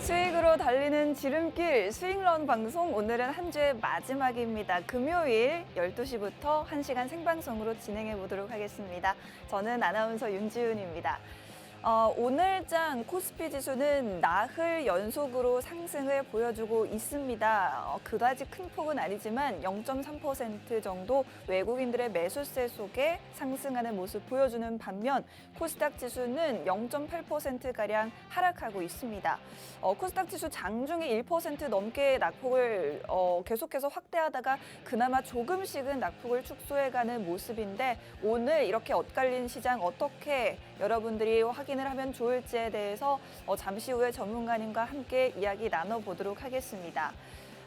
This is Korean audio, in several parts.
수익으로 달리는 지름길 수익런 방송, 오늘은 한 주의 마지막입니다. 금요일 12시부터 1시간 생방송으로 진행해 보도록 하겠습니다. 저는 아나운서 윤지윤입니다. 오늘장 코스피 지수는 나흘 연속으로 상승을 보여주고 있습니다. 그다지 큰 폭은 아니지만 0.3% 정도 외국인들의 매수세 속에 상승하는 모습 보여주는 반면 코스닥 지수는 0.8%가량 하락하고 있습니다. 코스닥 지수 장중에 1% 넘게 낙폭을 계속해서 확대하다가 그나마 조금씩은 낙폭을 축소해가는 모습인데, 오늘 이렇게 엇갈린 시장 어떻게 여러분들이 확인을 하면 좋을지에 대해서 잠시 후에 전문가님과 함께 이야기 나눠보도록 하겠습니다.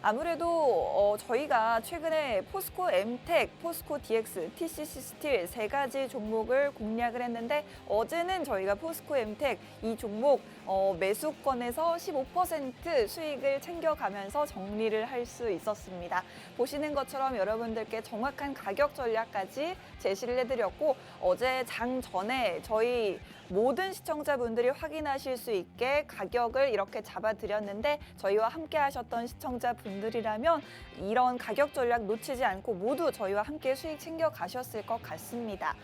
아무래도 저희가 최근에 포스코 엠텍, 포스코 DX, TCC 스틸 세 가지 종목을 공략을 했는데, 어제는 저희가 포스코 엠텍 이 종목 매수권에서 15% 수익을 챙겨가면서 정리를 할 수 있었습니다. 보시는 것처럼 여러분들께 정확한 가격 전략까지 제시를 해드렸고, 어제 장 전에 저희 모든 시청자분들이 확인하실 수 있게 가격을 이렇게 잡아드렸는데, 저희와 함께 하셨던 시청자분들이라면 이런 가격 전략 놓치지 않고 모두 저희와 함께 수익 챙겨가셨을 것 같습니다.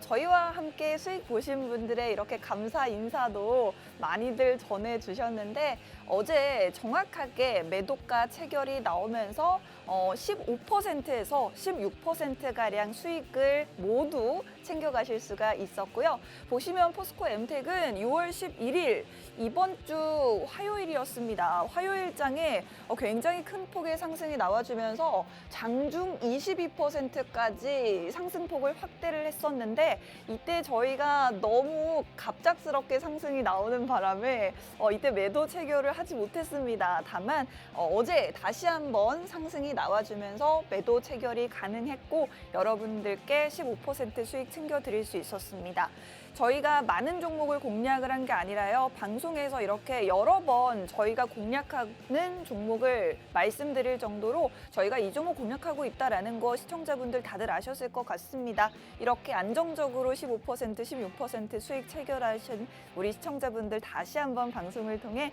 저희와 함께 수익 보신 분들의 이렇게 감사 인사도 많이들 전해주셨는데, 어제 정확하게 매도가 체결이 나오면서 15%에서 16%가량 수익을 모두 챙겨가실 수가 있었고요. 보시면 포스코 엠텍은 6월 11일 이번 주 화요일이었습니다. 화요일장에 굉장히 큰 폭의 상승이 나와주면서 장중 22%까지 상승폭을 확대를 했었는데, 이때 저희가 너무 갑작스럽게 상승이 나오는 바람에 이때 매도 체결을 하지 못했습니다. 다만 어제 다시 한번 상승이 나와주면서 매도 체결이 가능했고, 여러분들께 15% 수익 챙겨드릴 수 있었습니다. 저희가 많은 종목을 공략을 한 게 아니라요, 방송에서 이렇게 여러 번 저희가 공략하는 종목을 말씀드릴 정도로 저희가 이 종목 공략하고 있다라는 거 시청자분들 다들 아셨을 것 같습니다. 이렇게 안정적으로 15%, 16% 수익 체결하신 우리 시청자분들 다시 한번 방송을 통해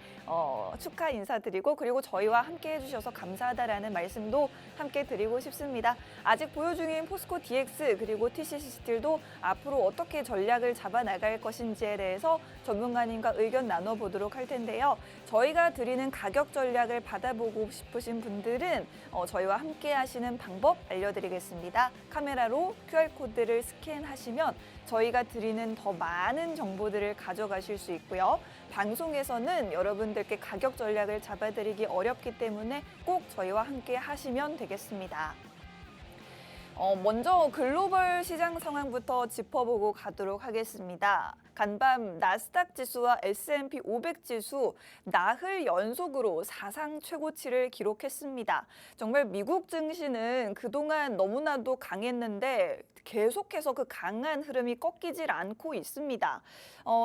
축하 인사드리고, 그리고 저희와 함께 해주셔서 감사하다라는 말씀도 함께 드리고 싶습니다. 아직 보유 중인 포스코 DX 그리고 TCC 스틸도 앞으로 어떻게 전략을 잡아나갈 것인지에 대해서 전문가님과 의견 나눠보도록 할 텐데요. 저희가 드리는 가격 전략을 받아보고 싶으신 분들은 저희와 함께 하시는 방법 알려드리겠습니다. 카메라로 QR코드를 스캔하시면 저희가 드리는 더 많은 정보들을 가져가실 수 있고요. 방송에서는 여러분들께 가격 전략을 잡아드리기 어렵기 때문에 꼭 저희와 함께 하시면 되겠습니다. 먼저 글로벌 시장 상황부터 짚어보고 가도록 하겠습니다. 간밤 나스닥 지수와 S&P 500 지수 나흘 연속으로 사상 최고치를 기록했습니다. 정말 미국 증시는 그동안 너무나도 강했는데 계속해서 그 강한 흐름이 꺾이질 않고 있습니다.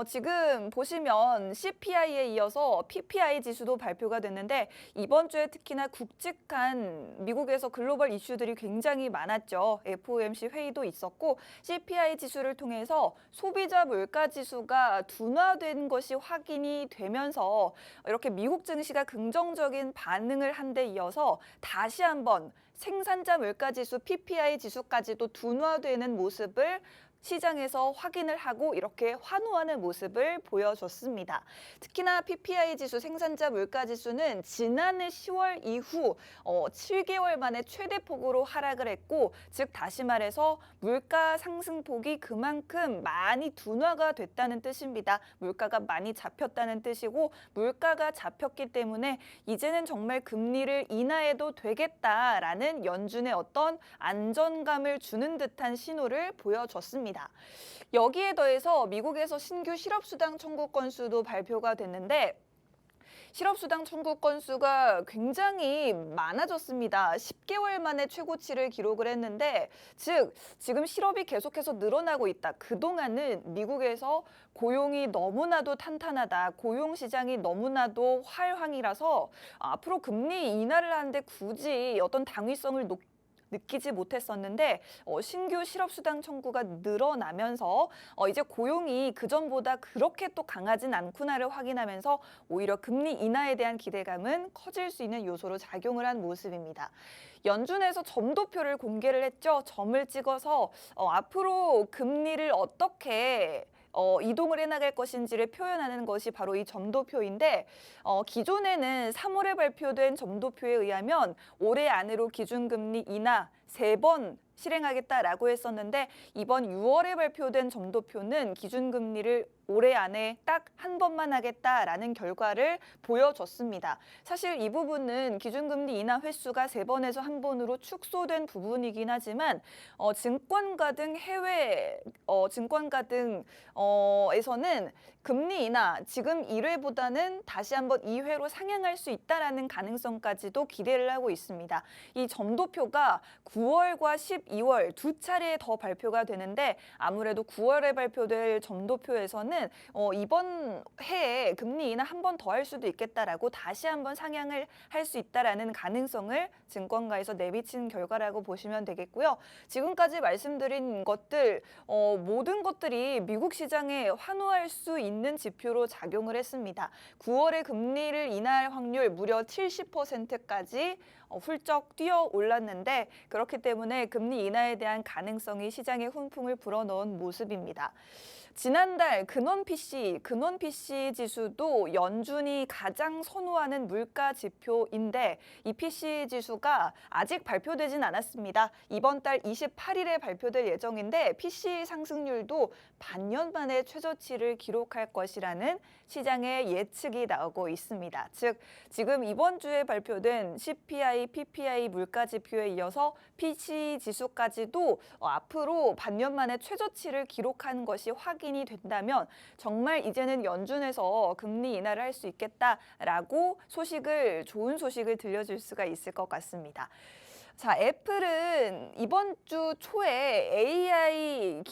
지금 보시면 CPI에 이어서 PPI 지수도 발표가 됐는데, 이번 주에 특히나 굵직한 미국에서 글로벌 이슈들이 굉장히 많았죠. FOMC 회의도 있었고, CPI 지수를 통해서 소비자 물가 지수가 둔화된 것이 확인이 되면서 이렇게 미국 증시가 긍정적인 반응을 한 데 이어서 다시 한번 생산자 물가 지수 PPI 지수까지도 둔화되는 모습을 시장에서 확인을 하고 이렇게 환호하는 모습을 보여줬습니다. 특히나 PPI 지수, 생산자 물가 지수는 지난해 10월 이후 7개월 만에 최대폭으로 하락을 했고, 즉 다시 말해서 물가 상승폭이 그만큼 많이 둔화가 됐다는 뜻입니다. 물가가 많이 잡혔다는 뜻이고, 물가가 잡혔기 때문에 이제는 정말 금리를 인하해도 되겠다라는 연준의 어떤 안정감을 주는 듯한 신호를 보여줬습니다. 여기에 더해서 미국에서 신규 실업수당 청구 건수도 발표가 됐는데, 실업수당 청구 건수가 굉장히 많아졌습니다. 10개월 만에 최고치를 기록을 했는데, 즉 지금 실업이 계속해서 늘어나고 있다. 그동안은 미국에서 고용이 너무나도 탄탄하다, 고용시장이 너무나도 활황이라서 앞으로 금리 인하를 하는데 굳이 어떤 당위성을 느끼지 못했었는데 신규 실업수당 청구가 늘어나면서 이제 고용이 그전보다 그렇게 또 강하진 않구나를 확인하면서 오히려 금리 인하에 대한 기대감은 커질 수 있는 요소로 작용을 한 모습입니다. 연준에서 점도표를 공개를 했죠. 점을 찍어서 앞으로 금리를 어떻게 이동을 해나갈 것인지를 표현하는 것이 바로 이 점도표인데 기존에는 3월에 발표된 점도표에 의하면 올해 안으로 기준금리 인하 3번 실행하겠다라고 했었는데 이번 6월에 발표된 점도표는 기준금리를 올해 안에 딱 한 번만 하겠다라는 결과를 보여줬습니다. 사실 이 부분은 기준금리 인하 횟수가 3번에서 1번으로 축소된 부분이긴 하지만 증권가 등 해외 증권가 등에서는 금리 인하 지금 1회보다는 다시 한번 2회로 상향할 수 있다라는 가능성까지도 기대를 하고 있습니다. 이 점도표가 9월과 12월 두 차례 더 발표가 되는데 아무래도 9월에 발표될 점도표에서는 이번 해에 금리 인하 한 번 더 할 수도 있겠다라고 다시 한번 상향을 할 수 있다라는 가능성을 증권가에서 내비친 결과라고 보시면 되겠고요. 지금까지 말씀드린 것들 모든 것들이 미국 시장에 환호할 수 있는 지표로 작용을 했습니다. 9월에 금리를 인하할 확률 무려 70%까지 훌쩍 뛰어 올랐는데 그렇기 때문에 금리 인하에 대한 가능성이 시장에 훈풍을 불어넣은 모습입니다. 지난달 근원 PC 지수도 연준이 가장 선호하는 물가 지표인데 이 PC 지수가 아직 발표되진 않았습니다. 이번 달 28일에 발표될 예정인데 PC 상승률도 반년 만에 최저치를 기록할 것이라는 시장의 예측이 나오고 있습니다. 즉 지금 이번 주에 발표된 CPI, PPI 물가 지표에 이어서 PC 지수까지도 앞으로 반년 만에 최저치를 기록한 것이 확인이 된다면 정말 이제는 연준에서 금리 인하를 할 수 있겠다라고 좋은 소식을 들려줄 수가 있을 것 같습니다. 자, 애플은 이번 주 초에 AI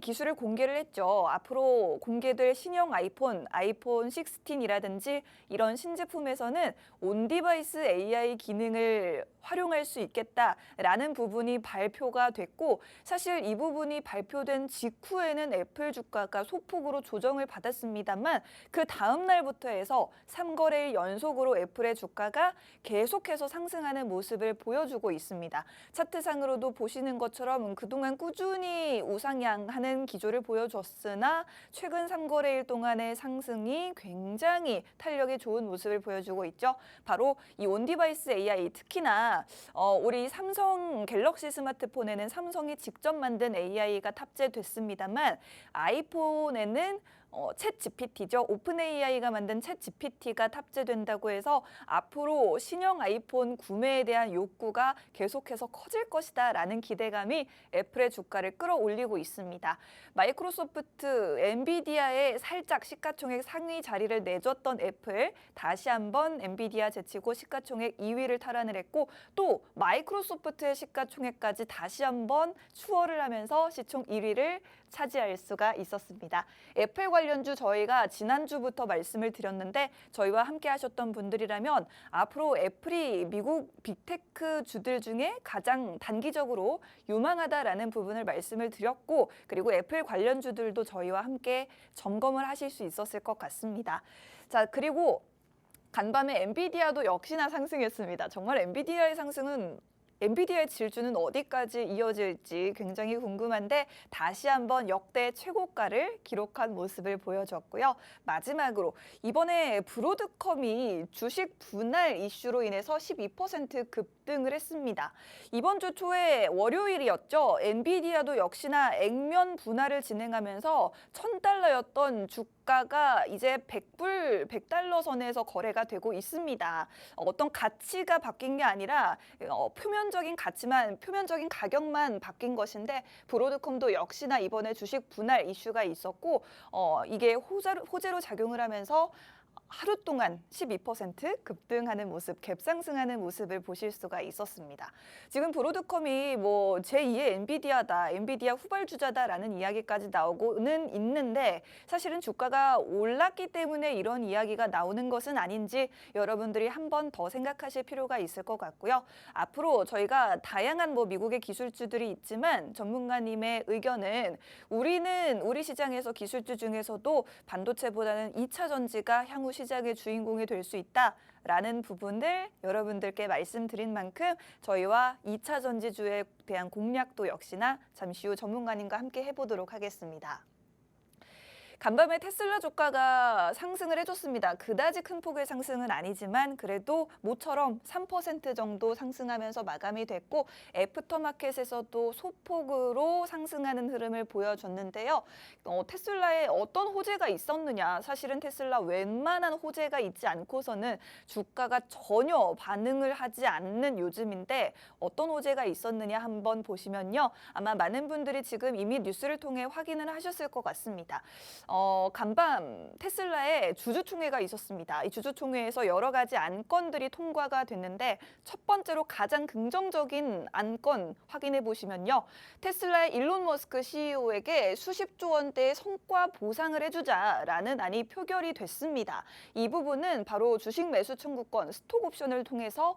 기술을 공개를 했죠. 앞으로 공개될 신형 아이폰 16이라든지 이런 신제품에서는 온디바이스 AI 기능을 활용할 수 있겠다라는 부분이 발표가 됐고 사실 이 부분이 발표된 직후에는 애플 주가가 소폭으로 조정을 받았습니다만 그 다음 날부터 해서 3거래일 연속으로 애플의 주가가 계속해서 상승하는 모습을 보여주고 있습니다. 차트상으로도 보시는 것처럼 그동안 꾸준히 우상향하는 기조를 보여줬으나 최근 3거래일 동안의 상승이 굉장히 탄력이 좋은 모습을 보여주고 있죠. 바로 이 온디바이스 AI 특히나 우리 삼성 갤럭시 스마트폰에는 삼성이 직접 만든 AI가 탑재됐습니다만 아이폰에는 챗 GPT죠. 오픈 AI가 만든 챗 GPT가 탑재된다고 해서 앞으로 신형 아이폰 구매에 대한 욕구가 계속해서 커질 것이다라는 기대감이 애플의 주가를 끌어올리고 있습니다. 마이크로소프트, 엔비디아에 살짝 시가총액 상위 자리를 내줬던 애플 다시 한번 엔비디아 제치고 시가총액 2위를 탈환을 했고 또 마이크로소프트의 시가총액까지 다시 한번 추월을 하면서 시총 1위를 차지할 수가 있었습니다. 애플 관련주 저희가 지난주부터 말씀을 드렸는데 저희와 함께 하셨던 분들이라면 앞으로 애플이 미국 빅테크 주들 중에 가장 단기적으로 유망하다라는 부분을 말씀을 드렸고 그리고 애플 관련주들도 저희와 함께 점검을 하실 수 있었을 것 같습니다. 자, 그리고 간밤에 엔비디아도 역시나 상승했습니다. 정말 엔비디아의 상승은 엔비디아의 질주는 어디까지 이어질지 굉장히 궁금한데 다시 한번 역대 최고가를 기록한 모습을 보여줬고요. 마지막으로 이번에 브로드컴이 주식 분할 이슈로 인해서 12% 급등을 했습니다. 이번 주 초에 월요일이었죠. 엔비디아도 역시나 액면 분할을 진행하면서 $1,000였던 주가가 이제 100달러 선에서 거래가 되고 있습니다. 어떤 가치가 바뀐 게 아니라 표면적인 가격만 바뀐 것인데 브로드컴도 역시나 이번에 주식 분할 이슈가 있었고 이게 호재로 작용을 하면서 하루 동안 12% 급등하는 모습, 갭상승하는 모습을 보실 수가 있었습니다. 지금 브로드컴이 뭐 제2의 엔비디아다, 엔비디아 후발주자다라는 이야기까지 나오고는 있는데 사실은 주가가 올랐기 때문에 이런 이야기가 나오는 것은 아닌지 여러분들이 한 번 더 생각하실 필요가 있을 것 같고요. 앞으로 저희가 다양한 미국의 기술주들이 있지만 전문가님의 의견은 우리 시장에서 기술주 중에서도 반도체보다는 2차 전지가 향후 시장의 주인공이 될 수 있다라는 부분을 여러분들께 말씀드린 만큼 저희와 2차 전지주에 대한 공략도 역시나 잠시 후 전문가님과 함께 해보도록 하겠습니다. 간밤에 테슬라 주가가 상승을 해줬습니다. 그다지 큰 폭의 상승은 아니지만 그래도 모처럼 3% 정도 상승하면서 마감이 됐고 애프터마켓에서도 소폭으로 상승하는 흐름을 보여줬는데요. 테슬라에 어떤 호재가 있었느냐. 사실은 테슬라 웬만한 호재가 있지 않고서는 주가가 전혀 반응을 하지 않는 요즘인데 어떤 호재가 있었느냐 한번 보시면요. 아마 많은 분들이 지금 이미 뉴스를 통해 확인을 하셨을 것 같습니다. 간밤 테슬라에 주주총회가 있었습니다. 이 주주총회에서 여러 가지 안건들이 통과가 됐는데 첫 번째로 가장 긍정적인 안건 확인해 보시면요. 테슬라의 일론 머스크 CEO에게 수십조 원대의 성과 보상을 해주자라는 안이 표결이 됐습니다. 이 부분은 바로 주식 매수 청구권, 스톡 옵션을 통해서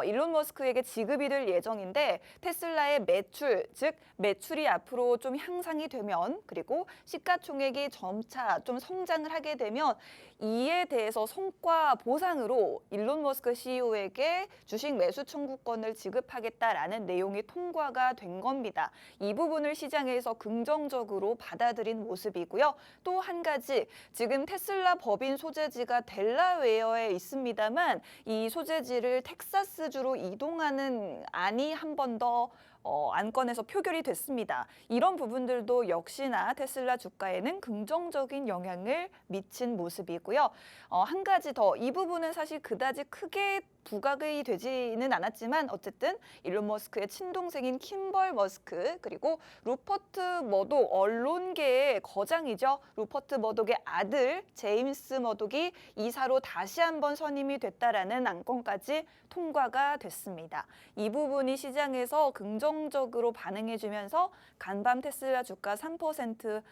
일론 머스크에게 지급이 될 예정인데 테슬라의 매출, 즉 매출이 앞으로 좀 향상이 되면 그리고 시가총액이 점차 좀 성장을 하게 되면 이에 대해서 성과 보상으로 일론 머스크 CEO에게 주식 매수 청구권을 지급하겠다라는 내용이 통과가 된 겁니다. 이 부분을 시장에서 긍정적으로 받아들인 모습이고요. 또 한 가지 지금 테슬라 법인 소재지가 델라웨어에 있습니다만 이 소재지를 텍사스주로 이동하는 안이 한 번 더 안건에서 표결이 됐습니다. 이런 부분들도 역시나 테슬라 주가에는 긍정적인 영향을 미친 모습이고요. 한 가지 더 이 부분은 사실 그다지 크게 부각이 되지는 않았지만 어쨌든 일론 머스크의 친동생인 킴벌 머스크 그리고 루퍼트 머독 언론계의 거장이죠. 루퍼트 머독의 아들 제임스 머독이 이사로 다시 한번 선임이 됐다라는 안건까지 통과가 됐습니다. 이 부분이 시장에서 긍정적으로 반응해주면서 간밤 테슬라 주가 3%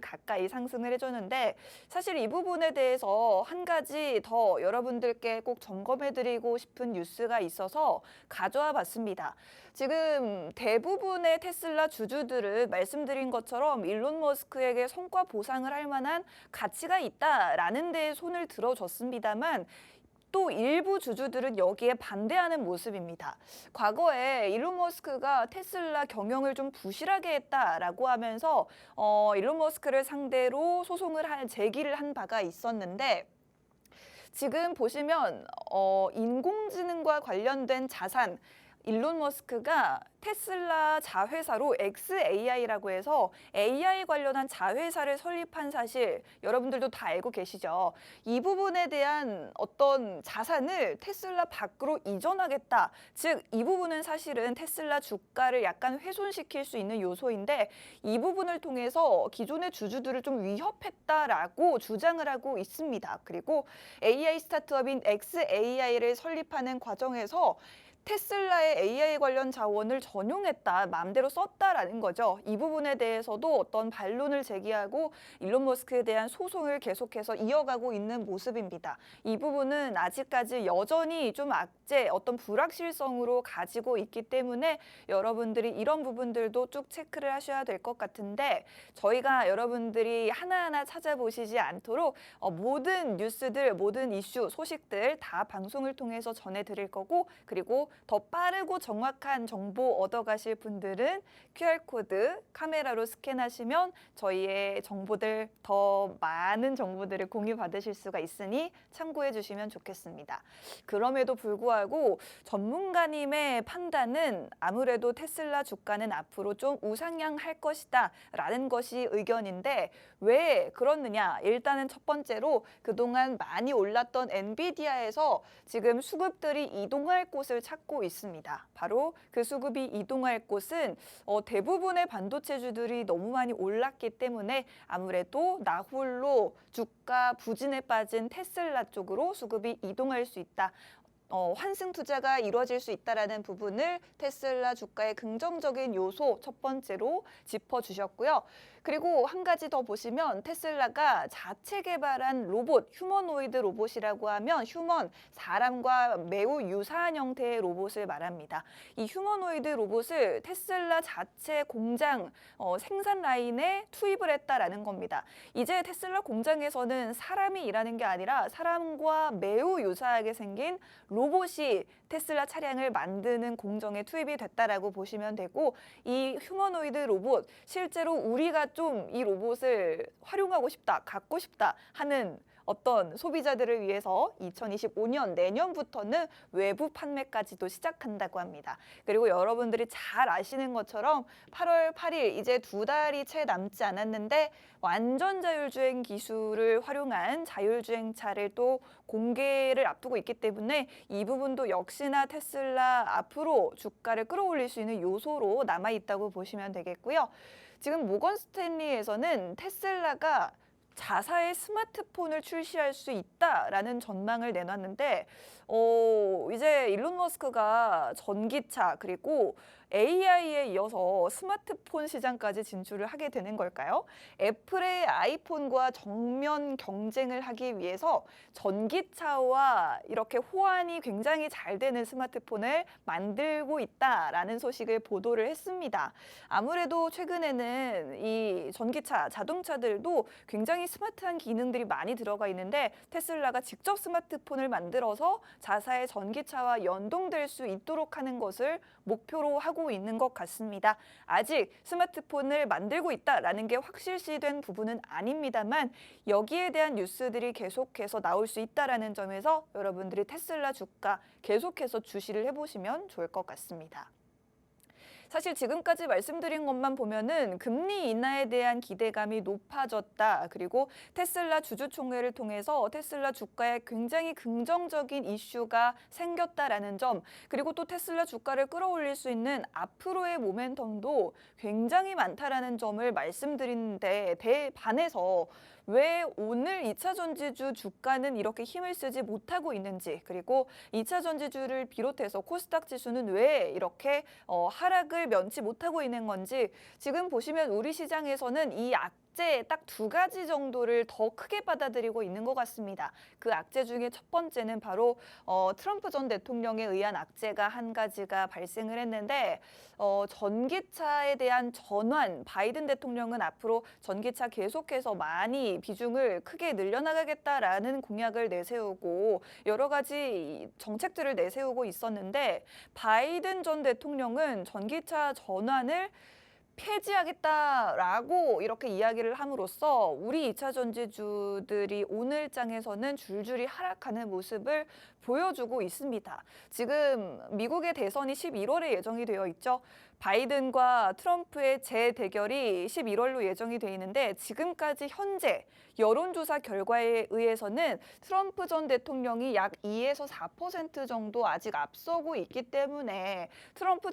가까이 상승을 해줬는데 사실 이 부분에 대해서 한 가지 더 여러분들께 꼭 점검해드리고 싶은 뉴스가 있어서 가져와 봤습니다. 지금 대부분의 테슬라 주주들을 말씀드린 것처럼 일론 머스크에게 성과 보상을 할 만한 가치가 있다라는 데에 손을 들어줬습니다만 또 일부 주주들은 여기에 반대하는 모습입니다. 과거에 일론 머스크가 테슬라 경영을 좀 부실하게 했다라고 하면서 일론 머스크를 상대로 제기를 한 바가 있었는데 지금 보시면 인공지능과 관련된 자산 일론 머스크가 테슬라 자회사로 xAI라고 해서 AI 관련한 자회사를 설립한 사실 여러분들도 다 알고 계시죠. 이 부분에 대한 어떤 자산을 테슬라 밖으로 이전하겠다. 즉, 이 부분은 사실은 테슬라 주가를 약간 훼손시킬 수 있는 요소인데 이 부분을 통해서 기존의 주주들을 좀 위협했다라고 주장을 하고 있습니다. 그리고 AI 스타트업인 xAI를 설립하는 과정에서 테슬라의 AI 관련 자원을 전용했다, 마음대로 썼다라는 거죠. 이 부분에 대해서도 어떤 반론을 제기하고 일론 머스크에 대한 소송을 계속해서 이어가고 있는 모습입니다. 이 부분은 아직까지 여전히 좀 어떤 불확실성으로 가지고 있기 때문에 여러분들이 이런 부분들도 쭉 체크를 하셔야 될 것 같은데 저희가 여러분들이 하나하나 찾아보시지 않도록 모든 뉴스들, 모든 이슈, 소식들 다 방송을 통해서 전해드릴 거고 그리고 더 빠르고 정확한 정보 얻어가실 분들은 QR코드 카메라로 스캔하시면 저희의 정보들, 더 많은 정보들을 공유받으실 수가 있으니 참고해 주시면 좋겠습니다. 그럼에도 불구하고 전문가님의 판단은 아무래도 테슬라 주가는 앞으로 좀 우상향할 것이다 라는 것이 의견인데 왜 그렇느냐? 일단은 첫 번째로 그동안 많이 올랐던 엔비디아에서 지금 수급들이 이동할 곳을 찾고 찾고 있습니다. 바로 그 수급이 이동할 곳은 대부분의 반도체주들이 너무 많이 올랐기 때문에 아무래도 나홀로 주가 부진에 빠진 테슬라 쪽으로 수급이 이동할 수 있다. 환승 투자가 이루어질 수 있다라는 부분을 테슬라 주가의 긍정적인 요소 첫 번째로 짚어주셨고요. 그리고 한 가지 더 보시면 테슬라가 자체 개발한 로봇, 휴머노이드 로봇이라고 하면 휴먼, 사람과 매우 유사한 형태의 로봇을 말합니다. 이 휴머노이드 로봇을 테슬라 자체 공장 생산 라인에 투입을 했다라는 겁니다. 이제 테슬라 공장에서는 사람이 일하는 게 아니라 사람과 매우 유사하게 생긴 로봇이 테슬라 차량을 만드는 공정에 투입이 됐다라고 보시면 되고, 이 휴머노이드 로봇 실제로 우리가 좀 이 로봇을 활용하고 싶다, 갖고 싶다 하는 어떤 소비자들을 위해서 2025년 내년부터는 외부 판매까지도 시작한다고 합니다. 그리고 여러분들이 잘 아시는 것처럼 8월 8일 이제 2달이 채 남지 않았는데 완전 자율주행 기술을 활용한 자율주행차를 또 공개를 앞두고 있기 때문에 이 부분도 역시나 테슬라 앞으로 주가를 끌어올릴 수 있는 요소로 남아있다고 보시면 되겠고요. 지금 모건 스탠리에서는 테슬라가 자사의 스마트폰을 출시할 수 있다라는 전망을 내놨는데 이제 일론 머스크가 전기차 그리고 AI에 이어서 스마트폰 시장까지 진출을 하게 되는 걸까요? 애플의 아이폰과 정면 경쟁을 하기 위해서 전기차와 이렇게 호환이 굉장히 잘 되는 스마트폰을 만들고 있다라는 소식을 보도를 했습니다. 아무래도 최근에는 이 전기차, 자동차들도 굉장히 스마트한 기능들이 많이 들어가 있는데 테슬라가 직접 스마트폰을 만들어서 자사의 전기차와 연동될 수 있도록 하는 것을 목표로 하고 있는 것 같습니다. 아직 스마트폰을 만들고 있다라는 게 확실시된 부분은 아닙니다만 여기에 대한 뉴스들이 계속해서 나올 수 있다라는 점에서 여러분들이 테슬라 주가 계속해서 주시를 해보시면 좋을 것 같습니다. 사실 지금까지 말씀드린 것만 보면은 금리 인하에 대한 기대감이 높아졌다. 그리고 테슬라 주주총회를 통해서 테슬라 주가에 굉장히 긍정적인 이슈가 생겼다라는 점, 그리고 또 테슬라 주가를 끌어올릴 수 있는 앞으로의 모멘텀도 굉장히 많다라는 점을 말씀드리는데 반해서 왜 오늘 2차 전지주 주가는 이렇게 힘을 쓰지 못하고 있는지, 그리고 2차 전지주를 비롯해서 코스닥 지수는 왜 이렇게 하락을 면치 못하고 있는 건지, 지금 보시면 우리 시장에서는 이 악재 딱 2가지 정도를 더 크게 받아들이고 있는 것 같습니다. 그 악재 중에 첫 번째는 바로 트럼프 전 대통령에 의한 악재가 한 가지가 발생을 했는데 전기차에 대한 전환, 바이든 대통령은 앞으로 전기차 계속해서 많이 비중을 크게 늘려나가겠다라는 공약을 내세우고 여러 가지 정책들을 내세우고 있었는데 바이든 전 대통령은 전기차 전환을 폐지하겠다라고 이렇게 이야기를 함으로써 우리 2차 전지주들이 오늘장에서는 줄줄이 하락하는 모습을 보여주고 있습니다. 지금 미국의 대선이 11월에 예정이 되어 있죠. 바이든과 트럼프의 재대결이 11월로 예정이 되어 있는데 지금까지 현재 여론조사 결과에 의해서는 트럼프 전 대통령이 약 2에서 4% 정도 아직 앞서고 있기 때문에 트럼프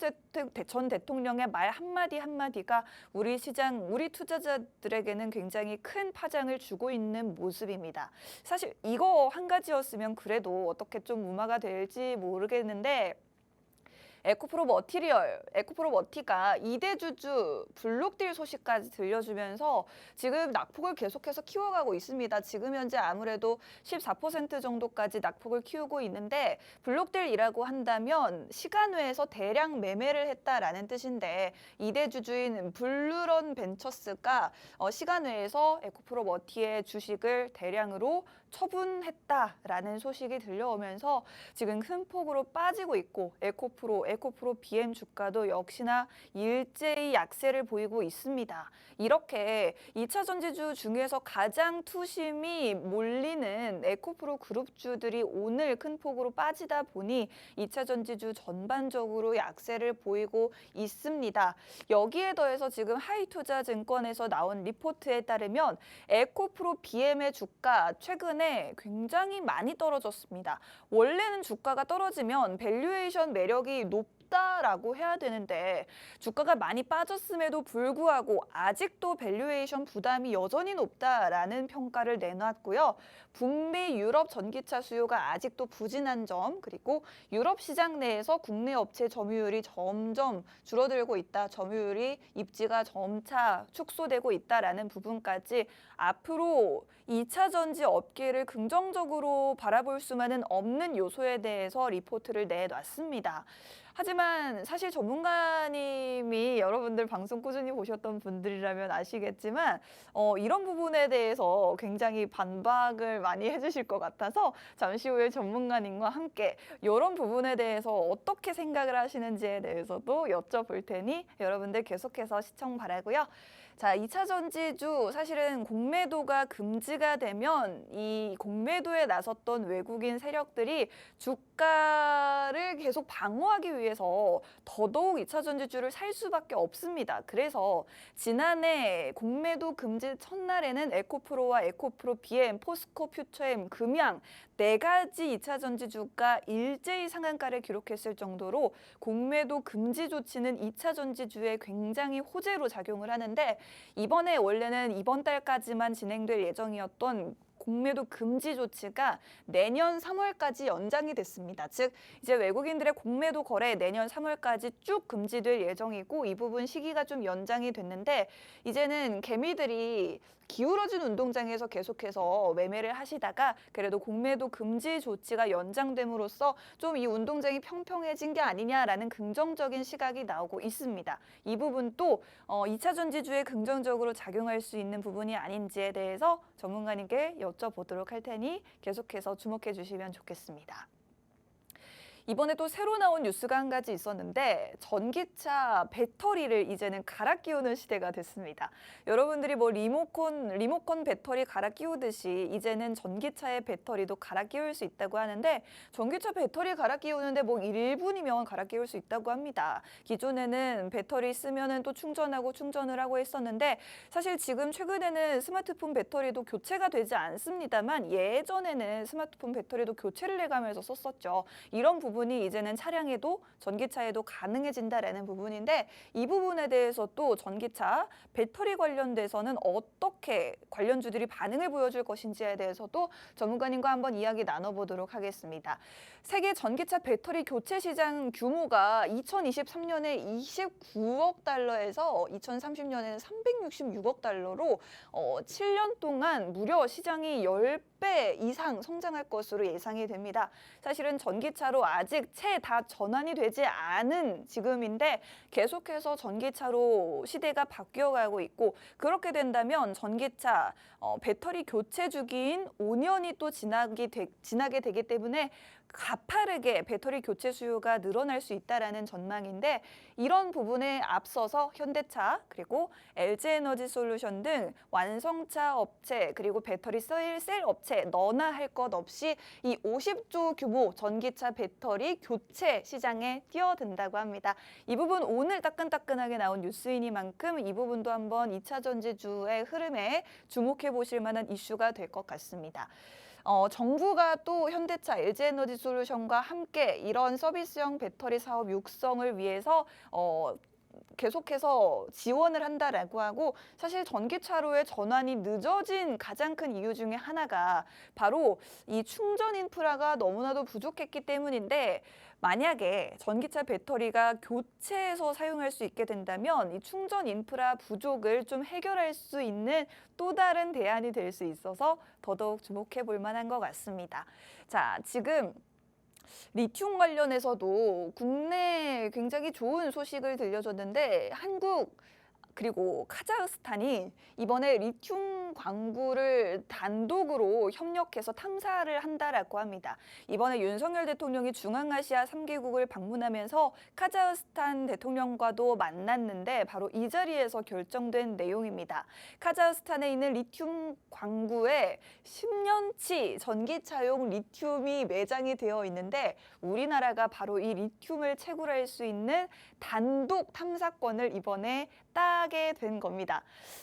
전 대통령의 말 한마디 한마디가 우리 시장, 우리 투자자들에게는 굉장히 큰 파장을 주고 있는 모습입니다. 사실 이거 한 가지였으면 그래도 어떻게 좀 무마가 될지 모르겠는데 에코프로 머티가 2대 주주 블록딜 소식까지 들려주면서 지금 낙폭을 계속해서 키워가고 있습니다. 지금 현재 아무래도 14% 정도까지 낙폭을 키우고 있는데 블록딜이라고 한다면 시간외에서 대량 매매를 했다라는 뜻인데 2대 주주인 블루런 벤처스가 시간외에서 에코프로 머티의 주식을 대량으로 처분했다라는 소식이 들려오면서 지금 큰 폭으로 빠지고 있고 에코프로 에코프로 BM 주가도 역시나 일제히 약세를 보이고 있습니다. 이렇게 2차 전지주 중에서 가장 투심이 몰리는 에코프로 그룹주들이 오늘 큰 폭으로 빠지다 보니 2차 전지주 전반적으로 약세를 보이고 있습니다. 여기에 더해서 지금 하이투자증권에서 나온 리포트에 따르면 에코프로 BM의 주가 최근에 굉장히 많이 떨어졌습니다. 원래는 주가가 떨어지면 밸류에이션 매력이 높다라고 해야 되는데 주가가 많이 빠졌음에도 불구하고 아직도 밸류에이션 부담이 여전히 높다라는 평가를 내놨고요. 북미, 유럽 전기차 수요가 아직도 부진한 점, 그리고 유럽 시장 내에서 국내 업체 점유율이 점점 줄어들고 있다. 점유율이 입지가 점차 축소되고 있다라는 부분까지 앞으로 2차 전지 업계를 긍정적으로 바라볼 수만은 없는 요소에 대해서 리포트를 내놨습니다. 하지만 사실 전문가님이 여러분들 방송 꾸준히 보셨던 분들이라면 아시겠지만 이런 부분에 대해서 굉장히 반박을 많이 해주실 것 같아서 잠시 후에 전문가님과 함께 이런 부분에 대해서 어떻게 생각을 하시는지에 대해서도 여쭤볼 테니 여러분들 계속해서 시청 바라고요. 자, 2차 전지주 사실은 공매도가 금지가 되면 이 공매도에 나섰던 외국인 세력들이 주가를 계속 방어하기 위해서 더더욱 2차 전지주를 살 수밖에 없습니다. 그래서 지난해 공매도 금지 첫날에는 에코프로와 에코프로 BM, 포스코 퓨처엠, 금양 4가지 2차 전지주가 일제히 상한가를 기록했을 정도로 공매도 금지 조치는 2차 전지주에 굉장히 호재로 작용을 하는데 이번에 원래는 이번 달까지만 진행될 예정이었던 공매도 금지 조치가 내년 3월까지 연장이 됐습니다. 즉 이제 외국인들의 공매도 거래 내년 3월까지 쭉 금지될 예정이고 이 부분 시기가 좀 연장이 됐는데 이제는 개미들이 기울어진 운동장에서 계속해서 매매를 하시다가 그래도 공매도 금지 조치가 연장됨으로써 좀 이 운동장이 평평해진 게 아니냐라는 긍정적인 시각이 나오고 있습니다. 이 부분 또 2차 전지주에 긍정적으로 작용할 수 있는 부분이 아닌지에 대해서 전문가님께 여쭤보도록 할 테니 계속해서 주목해 주시면 좋겠습니다. 이번에 또 새로 나온 뉴스가 한 가지 있었는데 전기차 배터리를 이제는 갈아 끼우는 시대가 됐습니다. 여러분들이 뭐 리모컨 배터리 갈아 끼우듯이 이제는 전기차의 배터리도 갈아 끼울 수 있다고 하는데 전기차 배터리 갈아 끼우는데 뭐 1분이면 갈아 끼울 수 있다고 합니다. 기존에는 배터리 쓰면은 또 충전하고 충전을 하고 했었는데 사실 지금 최근에는 스마트폰 배터리도 교체가 되지 않습니다만 예전에는 스마트폰 배터리도 교체를 해가면서 썼었죠. 이런 부분이 이제는 차량에도 전기차에도 가능해진다라는 부분인데 이 부분에 대해서 또 전기차 배터리 관련돼서는 어떻게 관련주들이 반응을 보여줄 것인지에 대해서도 전문가님과 한번 이야기 나눠보도록 하겠습니다. 세계 전기차 배터리 교체 시장 규모가 2023년에 29억 달러에서 2030년에는 366억 달러로 7년 동안 무려 시장이 10배 이상 성장할 것으로 예상이 됩니다. 사실은 전기차로 아직 채 다 전환이 되지 않은 지금인데 계속해서 전기차로 시대가 바뀌어가고 있고 그렇게 된다면 전기차 배터리 교체 주기인 5년이 또 지나게 되기 때문에 가파르게 배터리 교체 수요가 늘어날 수 있다라는 전망인데 이런 부분에 앞서서 현대차 그리고 LG에너지솔루션 등 완성차 업체 그리고 배터리 셀 업체 너나 할 것 없이 이 50조 규모 전기차 배터리 교체 시장에 뛰어든다고 합니다. 이 부분 오늘 따끈따끈하게 나온 뉴스이니만큼 이 부분도 한번 2차 전지주의 흐름에 주목해 보실 만한 이슈가 될 것 같습니다. 정부가 또 현대차, LG에너지솔루션과 함께 이런 서비스형 배터리 사업 육성을 위해서 계속해서 지원을 한다라고 하고 사실 전기차로의 전환이 늦어진 가장 큰 이유 중에 하나가 바로 이 충전 인프라가 너무나도 부족했기 때문인데 만약에 전기차 배터리가 교체해서 사용할 수 있게 된다면 이 충전 인프라 부족을 좀 해결할 수 있는 또 다른 대안이 될 수 있어서 더더욱 주목해 볼 만한 것 같습니다. 자, 지금 리튬 관련해서도 국내에 굉장히 좋은 소식을 들려줬는데 한국 그리고 카자흐스탄이 이번에 리튬 광구를 단독으로 협력해서 탐사를 한다라고 합니다. 이번에 윤석열 대통령이 중앙아시아 3개국을 방문하면서 카자흐스탄 대통령과도 만났는데 바로 이 자리에서 결정된 내용입니다. 카자흐스탄에 있는 리튬 광구에 10년치 전기차용 리튬이 매장이 되어 있는데 우리나라가 바로 이 리튬을 채굴할 수 있는 단독 탐사권을 이번에 따게 된 겁니다.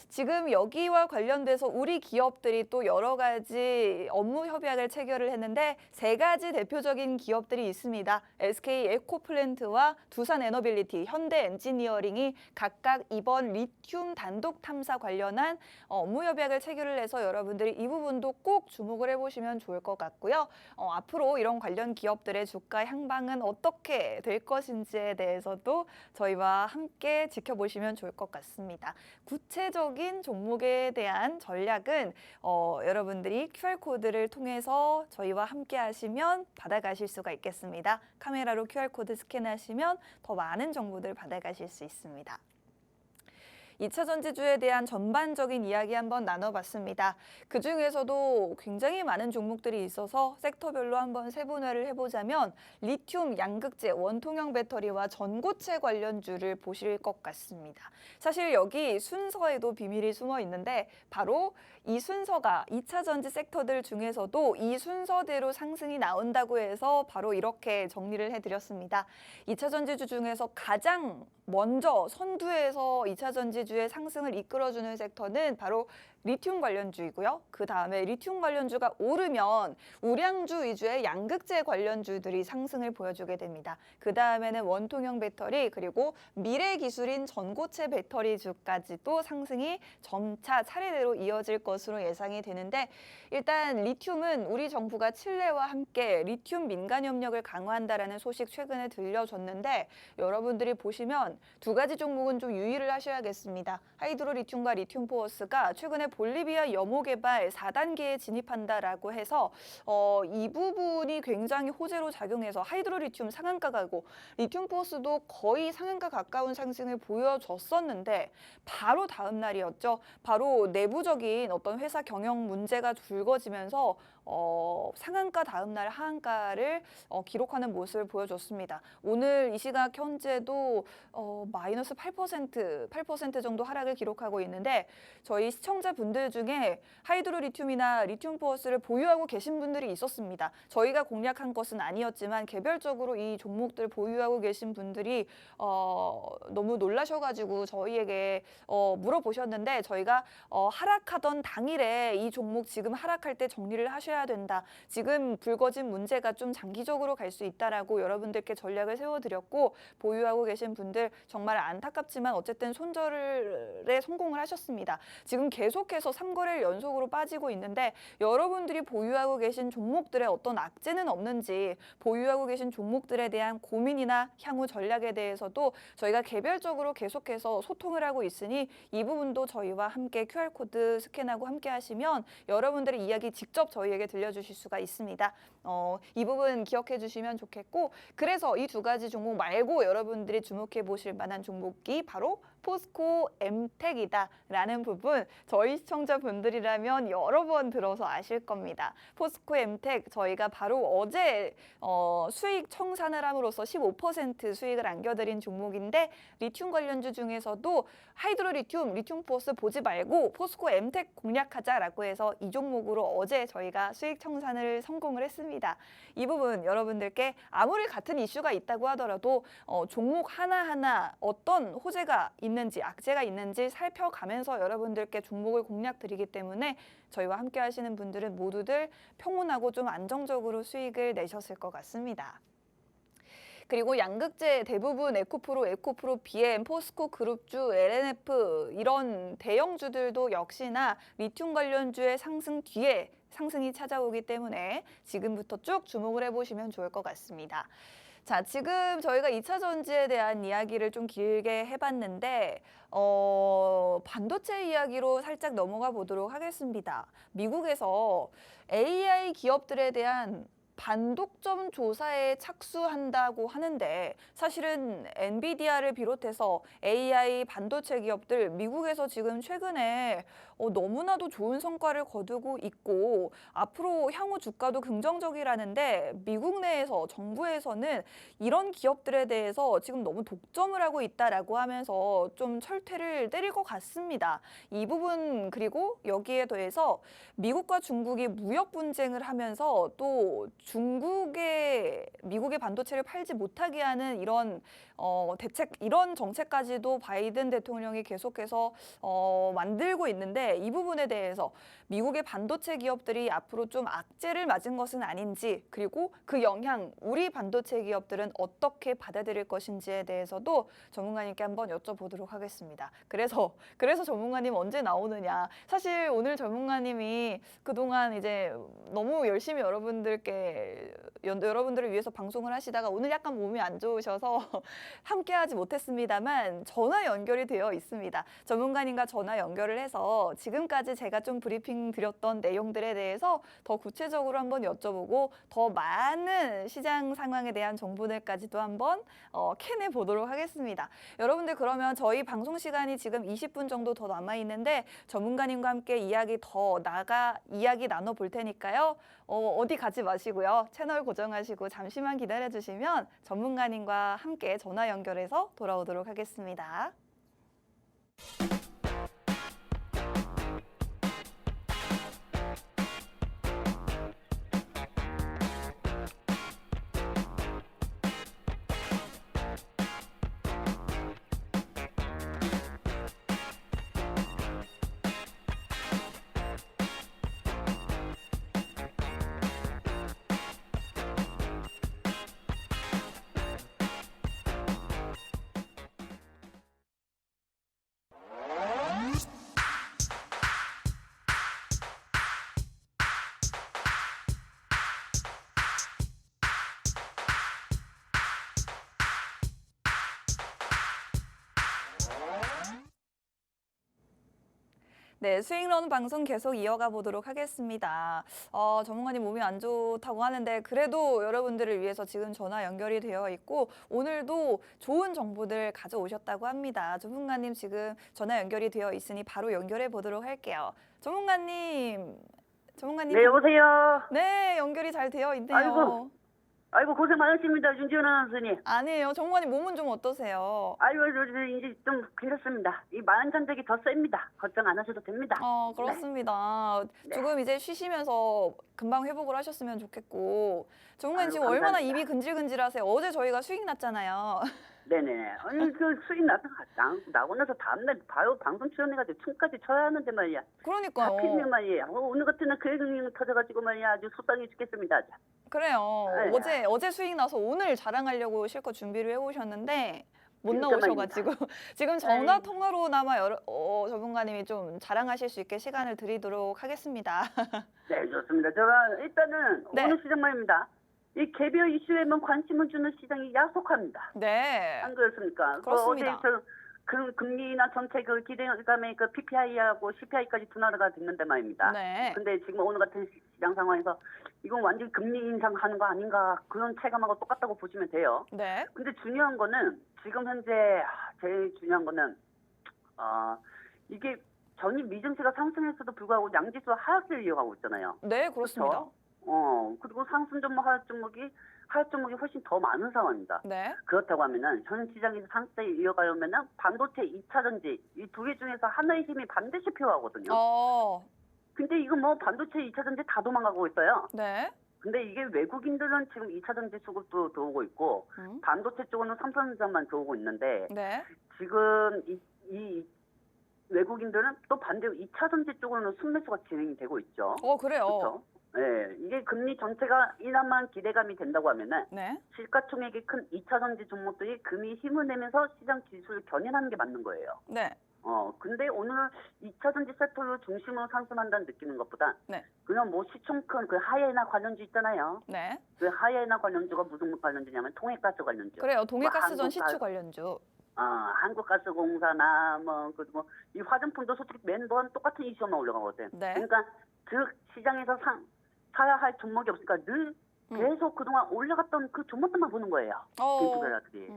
지금 여기와 관련돼서 우리 기업들이 또 여러 가지 업무 협약을 체결을 했는데 세 가지 대표적인 기업들이 있습니다. SK 에코플랜트와 두산 에너빌리티, 현대 엔지니어링이 각각 이번 리튬 단독 탐사 관련한 업무 협약을 체결을 해서 여러분들이 이 부분도 꼭 주목을 해보시면 좋을 것 같고요. 앞으로 이런 관련 기업들의 주가 향방은 어떻게 될 것인지에 대해서도 저희와 함께 지켜보시면 좋을 것 같습니다. 구체적인 종목에 대한 전략은 여러분들이 QR코드를 통해서 저희와 함께 하시면 받아가실 수가 있겠습니다. 카메라로 QR코드 스캔하시면 더 많은 정보들 받아가실 수 있습니다. 2차 전지주에 대한 전반적인 이야기 한번 나눠봤습니다. 그중에서도 굉장히 많은 종목들이 있어서 섹터별로 한번 세분화를 해보자면 리튬, 양극재, 원통형 배터리와 전고체 관련주를 보실 것 같습니다. 사실 여기 순서에도 비밀이 숨어 있는데 바로 이 순서가 2차 전지 섹터들 중에서도 이 순서대로 상승이 나온다고 해서 바로 이렇게 정리를 해드렸습니다. 2차 전지주 중에서 가장 먼저 선두에서 2차 전지주의 상승을 이끌어주는 섹터는 바로 리튬 관련주이고요. 그 다음에 리튬 관련주가 오르면 우량주 위주의 양극재 관련주들이 상승을 보여주게 됩니다. 그 다음에는 원통형 배터리 그리고 미래 기술인 전고체 배터리주까지도 상승이 점차 차례대로 이어질 것으로 예상이 되는데 일단 리튬은 우리 정부가 칠레와 함께 리튬 민간 협력을 강화한다라는 소식 최근에 들려줬는데 여러분들이 보시면 두 가지 종목은 좀 유의를 하셔야겠습니다. 하이드로리튬과 리튬포어스가 최근에 볼리비아 염호 개발 4단계에 진입한다라고 해서 이 부분이 굉장히 호재로 작용해서 하이드로리튬 상한가 가고 리튬포어스도 거의 상한가 가까운 상승을 보여줬었는데 바로 다음 날이었죠. 바로 내부적인 어떤 회사 경영 문제가 불거지면서 상한가 다음 날 하한가를 기록하는 모습을 보여줬습니다. 오늘 이 시각 현재도 마이너스 8% 정도 하락을 기록하고 있는데 저희 시청자분들 중에 하이드로리튬이나 리튬포어스를 보유하고 계신 분들이 있었습니다. 저희가 공략한 것은 아니었지만 개별적으로 이 종목들 보유하고 계신 분들이 너무 놀라셔가지고 저희에게 물어보셨는데 저희가 하락하던 당일에 이 종목 지금 하락할 때 정리를 하셔야 된다. 지금 불거진 문제가 좀 장기적으로 갈 수 있다라고 여러분들께 전략을 세워드렸고 보유하고 계신 분들 정말 안타깝지만 어쨌든 손절에 성공을 하셨습니다. 지금 계속해서 3거래일 연속으로 빠지고 있는데 여러분들이 보유하고 계신 종목들의 어떤 악재는 없는지 보유하고 계신 종목들에 대한 고민이나 향후 전략에 대해서도 저희가 개별적으로 계속해서 소통을 하고 있으니 이 부분도 저희와 함께 QR코드 스캔하고 함께 하시면 여러분들의 이야기 직접 저희에게 들려주실 수가 있습니다. 이 부분 기억해 주시면 좋겠고 그래서 이 두 가지 종목 말고 여러분들이 주목해 보실 만한 종목이 바로 포스코 엠텍이다라는 부분 저희 시청자분들이라면 여러 번 들어서 아실 겁니다. 포스코 엠텍 저희가 바로 어제 수익 청산을 함으로써 15% 수익을 안겨드린 종목인데 리튬 관련주 중에서도 하이드로리튬, 리튬포스 보지 말고 포스코 엠텍 공략하자라고 해서 이 종목으로 어제 저희가 수익 청산을 성공을 했습니다. 이 부분 여러분들께 아무리 같은 이슈가 있다고 하더라도 종목 하나하나 어떤 호재가 있는지 악재가 있는지 살펴가면서 여러분들께 종목을 공략 드리기 때문에 저희와 함께 하시는 분들은 모두들 평온하고 좀 안정적으로 수익을 내셨을 것 같습니다. 그리고 양극재 대부분 에코프로, BM, 포스코 그룹주, LNF 이런 대형주들도 역시나 리튬 관련주의 상승 뒤에 상승이 찾아오기 때문에 지금부터 쭉 주목을 해보시면 좋을 것 같습니다. 자, 지금 저희가 2차 전지에 대한 이야기를 좀 길게 해봤는데 반도체 이야기로 살짝 넘어가 보도록 하겠습니다. 미국에서 AI 기업들에 대한 반독점 조사에 착수한다고 하는데 사실은 엔비디아를 비롯해서 AI 반도체 기업들 미국에서 지금 최근에 너무나도 좋은 성과를 거두고 있고 앞으로 향후 주가도 긍정적이라는데 미국 내에서 정부에서는 이런 기업들에 대해서 지금 너무 독점을 하고 있다라고 하면서 좀 철퇴를 때릴 것 같습니다. 이 부분 그리고 여기에 더해서 미국과 중국이 무역 분쟁을 하면서 또 중국에 미국의 반도체를 팔지 못하게 하는 이런 대책, 이런 정책까지도 바이든 대통령이 계속해서 만들고 있는데 이 부분에 대해서 미국의 반도체 기업들이 앞으로 좀 악재를 맞은 것은 아닌지 그리고 그 영향 우리 반도체 기업들은 어떻게 받아들일 것인지에 대해서도 전문가님께 한번 여쭤보도록 하겠습니다. 그래서 전문가님 언제 나오느냐. 사실 오늘 전문가님이 그동안 이제 너무 열심히 여러분들을 위해서 방송을 하시다가 오늘 약간 몸이 안 좋으셔서 함께하지 못했습니다만 전화 연결이 되어 있습니다. 전문가님과 전화 연결을 해서 지금까지 제가 좀 브리핑 드렸던 내용들에 대해서 더 구체적으로 한번 여쭤보고 더 많은 시장 상황에 대한 정보들까지도 한번 캐내 보도록 하겠습니다. 여러분들 그러면 저희 방송 시간이 지금 20분 정도 더 남아 있는데 전문가님과 함께 이야기 나눠 볼 테니까요. 어디 가지 마시고요. 채널 고정하시고 잠시만 기다려 주시면 전문가님과 함께 전화 연결해서 돌아오도록 하겠습니다. 네, 스윙런 방송 계속 이어가 보도록 하겠습니다. 전문가님 몸이 안 좋다고 하는데 그래도 여러분들을 위해서 지금 전화 연결이 되어 있고 오늘도 좋은 정보들 가져오셨다고 합니다. 전문가님 지금 전화 연결이 되어 있으니 바로 연결해 보도록 할게요. 전문가님. 네, 여보세요. 네, 연결이 잘 되어 있네요. 아이고, 고생 많으십니다, 윤지은 아나운서님. 아니에요. 전문가님 몸은 좀 어떠세요? 아이고, 이제 좀 괜찮습니다. 이 만찬적이 더 셉니다. 걱정 안 하셔도 됩니다. 그렇습니다. 네. 조금 이제 쉬시면서 금방 회복을 하셨으면 좋겠고. 전문가님 지금 얼마나 감사합니다. 입이 근질근질하세요? 어제 저희가 수익 났잖아요. 네네. 아니, 그 수익 나고 나서 다음날 바로 방송 출연해가지고 춤까지 춰야 하는데 말이야. 그러니까요. 하필이면 말이야. 오늘 같은 날 계획이 터져가지고 말이야. 아주 속상해 죽겠습니다. 그래요. 네. 어제 수익 나서 오늘 자랑하려고 실컷 준비를 해오셨는데 못 그러니까 나오셔가지고 지금 전화 통화로나마 전문가님이 좀 자랑하실 수 있게 시간을 드리도록 하겠습니다. 네, 좋습니다. 제가 일단은 네. 오늘 시장 말입니다. 이 개별 이슈에만 관심을 주는 시장이 야속합니다. 네. 안 그렇습니까? 그렇습니다. 어제 그 금리나 전체 그 기대감의 그 PPI하고 CPI까지 둔화가 됐는데 말입니다. 네. 근데 지금 오늘 같은 시장 상황에서 이건 완전 금리 인상하는 거 아닌가 그런 체감하고 똑같다고 보시면 돼요. 네. 근데 중요한 거는 지금 현재 제일 중요한 거는 이게 전일 미증시가 상승했어도 불구하고 양지수가 하락세를 이어가고 있잖아요. 네, 그렇습니다. 그렇죠? 그리고 상승 종목, 하락 종목이 훨씬 더 많은 상황입니다. 네. 그렇다고 하면은 현 시장에서 상승세 이어가려면은 반도체 2차 전지 이 두 개 중에서 하나의 힘이 반드시 필요하거든요. 근데 이거 뭐 반도체 2차 전지 다 도망가고 있어요. 네. 근데 이게 외국인들은 지금 2차 전지 수급도 들어오고 있고 반도체 쪽으로는 삼성전자만 들어오고 있는데 네. 지금 이 외국인들은 또 반대로 2차 전지 쪽으로는 순매수가 진행이 되고 있죠. 그래요. 그렇죠? 네, 이게 금리 전체가 인하만 기대감이 된다고 하면은 네. 시가총액이 큰 2차 전지 종목들이 금리 힘을 내면서 시장 지수를 견인하는 게 맞는 거예요. 네. 근데 오늘 2차 전지 섹터를 중심으로 상승한다는 느끼는 것보다 네. 그냥 뭐 시총 큰 그 하이에나 관련주 있잖아요. 네. 그 하이에나 관련주가 무슨 관련주냐면 통해가스 관련주. 그래요. 동해가스전 시추 관련주. 한국가스공사나 그리고 이 화장품도 솔직히 매번 똑같은 이슈만 올라가거든. 네. 그러니까 그 시장에서 사야 할 종목이 없으니까 늘 계속 그동안 올라갔던 그 종목들만 보는 거예요. 개인 투자자들이.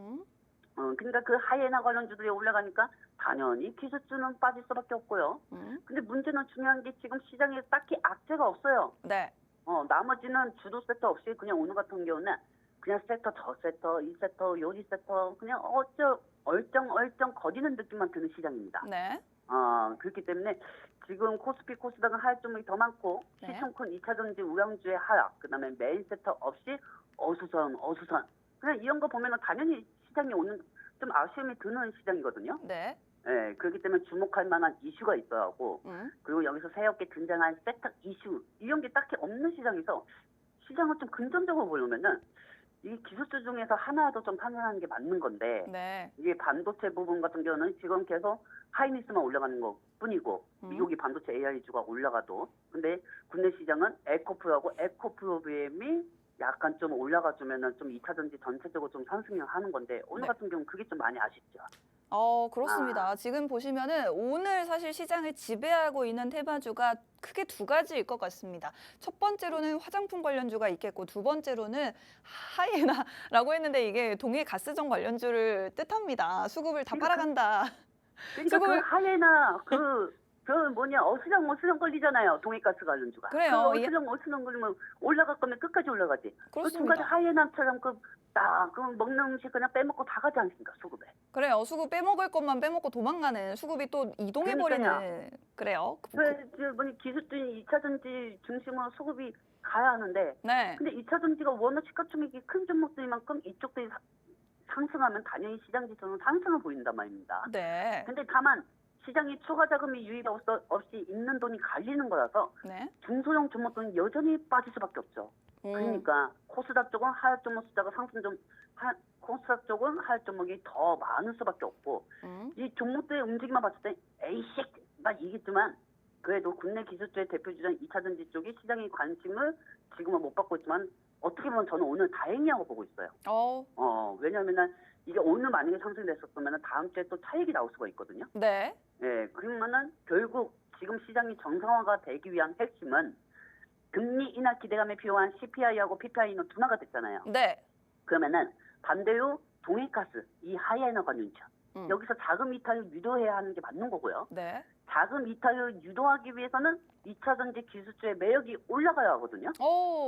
그러니까 그 하이에나 관련주들이 올라가니까 당연히 기술주는 빠질 수밖에 없고요. 근데 문제는 중요한 게 지금 시장에 딱히 악재가 없어요. 네. 나머지는 주도 섹터 없이 그냥 오늘 같은 경우는 그냥 섹터 저 섹터 이 섹터 요리 섹터 그냥 얼쩡 거리는 느낌만 드는 시장입니다. 네. 그렇기 때문에 지금 코스피 코스닥은 하락 종목이 더 많고 네. 시총권 2차전지 우량주의 하락 그다음에 메인 섹터 없이 어수선 그냥 이런 거 보면은 당연히 시장이 오는 좀 아쉬움이 드는 시장이거든요. 네. 네, 그렇기 때문에 주목할 만한 이슈가 있어야 하고 그리고 여기서 새롭게 등장한 섹터 이슈 이런 게 딱히 없는 시장에서 시장을 좀 긍정적으로 보려면은 이 기술주 중에서 하나라도 좀 판단하는 게 맞는 건데 네. 이게 반도체 부분 같은 경우는 지금 계속 하이닉스만 올라가는 것 뿐이고 미국이 반도체 AI주가 올라가도 근데 국내 시장은 에코프로하고 에코프로비엠이 약간 좀 올라가주면은 좀 2차전지 전체적으로 좀 상승을 하는 건데 오늘 네. 같은 경우는 그게 좀 많이 아쉽죠. 그렇습니다. 지금 보시면은 오늘 사실 시장을 지배하고 있는 테마주가 크게 두 가지일 것 같습니다. 첫 번째로는 화장품 관련주가 있겠고 두 번째로는 하이에나라고 했는데 이게 동해 가스전 관련주를 뜻합니다. 수급을 다 팔아간다. 그러니까 그 하이에나 어슬렁 걸리잖아요. 동해가스 관련주가. 그래요. 어슬렁 걸리면 올라갈 거면 끝까지 올라가지. 그렇습니다. 그 중간에 하이에나처럼 그 먹는 음식 그냥 빼먹고 다 가지 않습니까? 수급에. 그래요. 수급 빼먹을 것만 빼먹고 도망가는 수급이 또 이동해버리는 그래요. 기술주인 2차전지 중심으로 수급이 가야 하는데 네. 근데 2차전지가 워낙 시가총액이 큰 종목들만큼 이쪽들이 상승하면 당연히 시장 지수는 상승을 보인단 말입니다. 네. 근데 다만 시장이 추가 자금이 유입 없이 있는 돈이 갈리는 거라서 네. 중소형 종목들은 여전히 빠질 수밖에 없죠. 그러니까 코스닥 쪽은 하락 종목 숫자가 코스닥 쪽은 하락 종목이 더 많을 수밖에 없고 이 종목들의 움직임만 봤을 때 에이씨 막 얘기했지만 그래도 국내 기술주의 대표주장 2차전지 쪽이 시장의 관심을 지금은 못 받고 있지만 어떻게 보면 저는 오늘 다행이라고 보고 있어요. 왜냐하면 이게 오늘 만약에 상승됐었으면 다음 주에 또 차익이 나올 수가 있거든요. 네. 네, 그러면은 결국 지금 시장이 정상화가 되기 위한 핵심은 금리 인하 기대감에 필요한 CPI하고 PPI는 둔화가 됐잖아요. 네. 그러면은 반대로 동해가스, 이 하이에너 관련주 여기서 자금 이탈을 유도해야 하는 게 맞는 거고요. 네. 자금 이탈을 유도하기 위해서는 2차전지 기술주의 매력이 올라가야 하거든요.